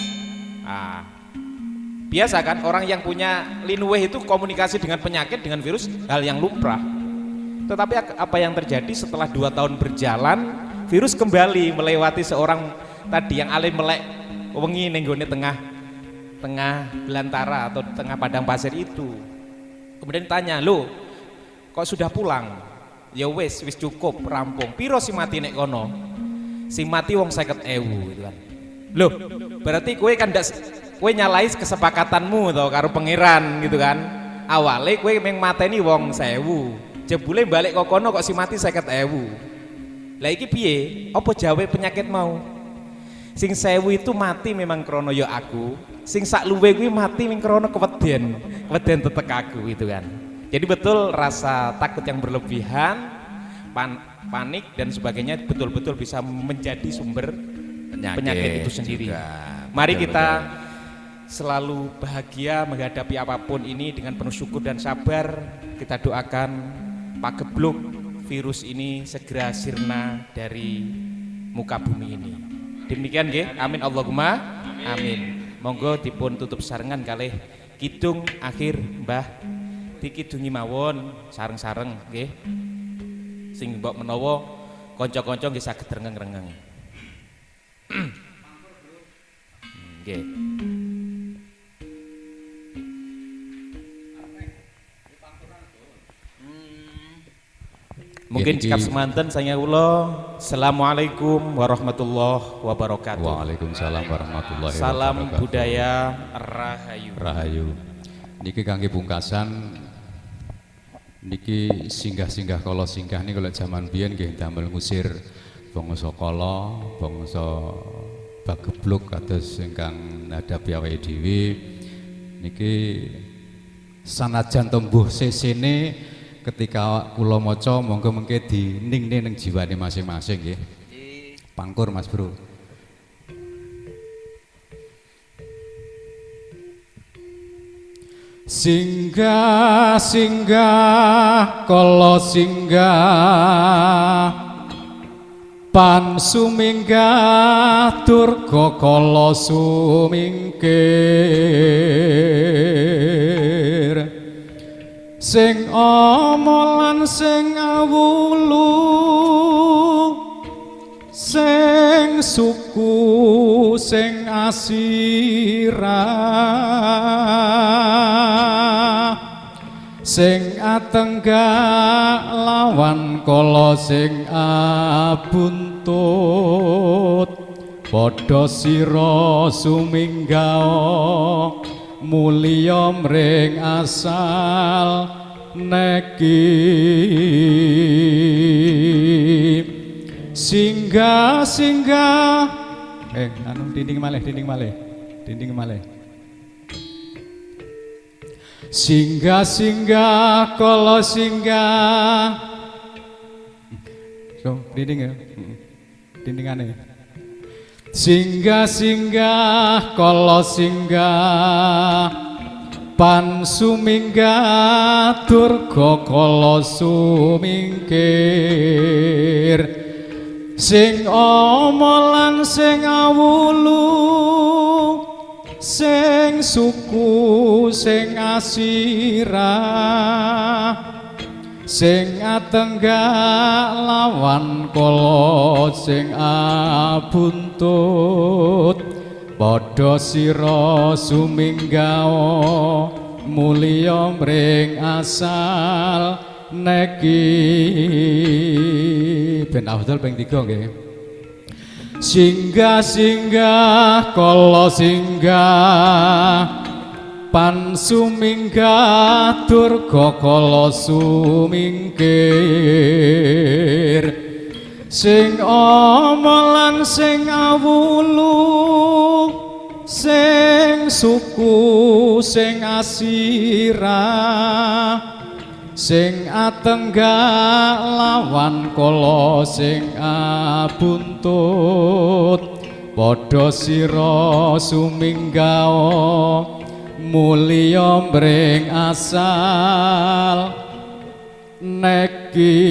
Biasa kan orang yang punya linuweh itu komunikasi dengan penyakit, dengan virus, hal yang lumrah. Tetapi apa yang terjadi setelah 2 tahun berjalan, virus kembali melewati seorang tadi yang alim melek wengi ning gone tengah belantara atau tengah padang pasir itu. Kemudian tanya, "Loh, kok sudah pulang?" "Ya wis cukup, rampung." "Piro si mati nek kono?" "Si mati wong 50.000 gitu kan." "Loh, berarti kowe kan kowe nyalai kesepakatanmu to karo pangeran gitu kan. Awale kowe meng mateni wong 1000, jebule balik kok kono kok si mati 50.000. Lah iki piye? Apa jawe penyakit mau? Sing 1000 itu mati memang krono ya aku, sing sak luwe kuwi mati ming krono keweden tetek aku gitu kan. Jadi betul rasa takut yang berlebihan, panik dan sebagainya betul-betul bisa menjadi sumber penyakit itu sendiri. Mari kita selalu bahagia menghadapi apapun ini dengan penuh syukur dan sabar. Kita doakan pagebluk virus ini segera sirna dari muka bumi ini. Demikian nggih, amin Allahumma amin. Monggo dipun tutup sarengan kalih kidung akhir Mbah dikidungi mawon sareng-sareng nggih. Sing mbok menawa kanca-kanca nggih saged rengeng-rengeng. Nggih. Mungkin cekap semanten saya kula. Assalamualaikum warahmatullahi wabarakatuh. Waalaikumsalam warahmatullahi wabarakatuh. Salam budaya Rahayu. Rahayu. Niki kangge pungkasan niki singgah-singgah kala singgah nih kalau zaman biyen nggih damel ngusir bangsa kala, bangsa bagebluk kados ingkang nadhapi awake dhewe niki sanajan tembuh sesene ketika kula maca monggo mengke diningne ning jiwane masing-masing nggih. Pangkur Mas Bro. Singgah singgah kala singgah pan suminggah durga kala sumingkir sing ama lan sing awulu sing suku sing asirah sing atenggak lawan kala sing abuntut padha sira suminggah mulya mring asal neki singgah singgah dinding malih singgah singgah kala singgah so dinding ya dindingane singgah singgah kala singgah pan suminggah durga kala sumingkir sing ama lan sing awulu sing suku sing asirah sing atenggak lawan kala sing abuntut padha sira suminggah mulya mring asal neki ben afdal ping 3 nggih. Singgah singgah kala singgah pan suminggah durga kala sumingkir sing ama lan sing awulu sing suku sing asirah sing atenggak lawan kala sing abuntut padha sira suminggah mulya mring asal neki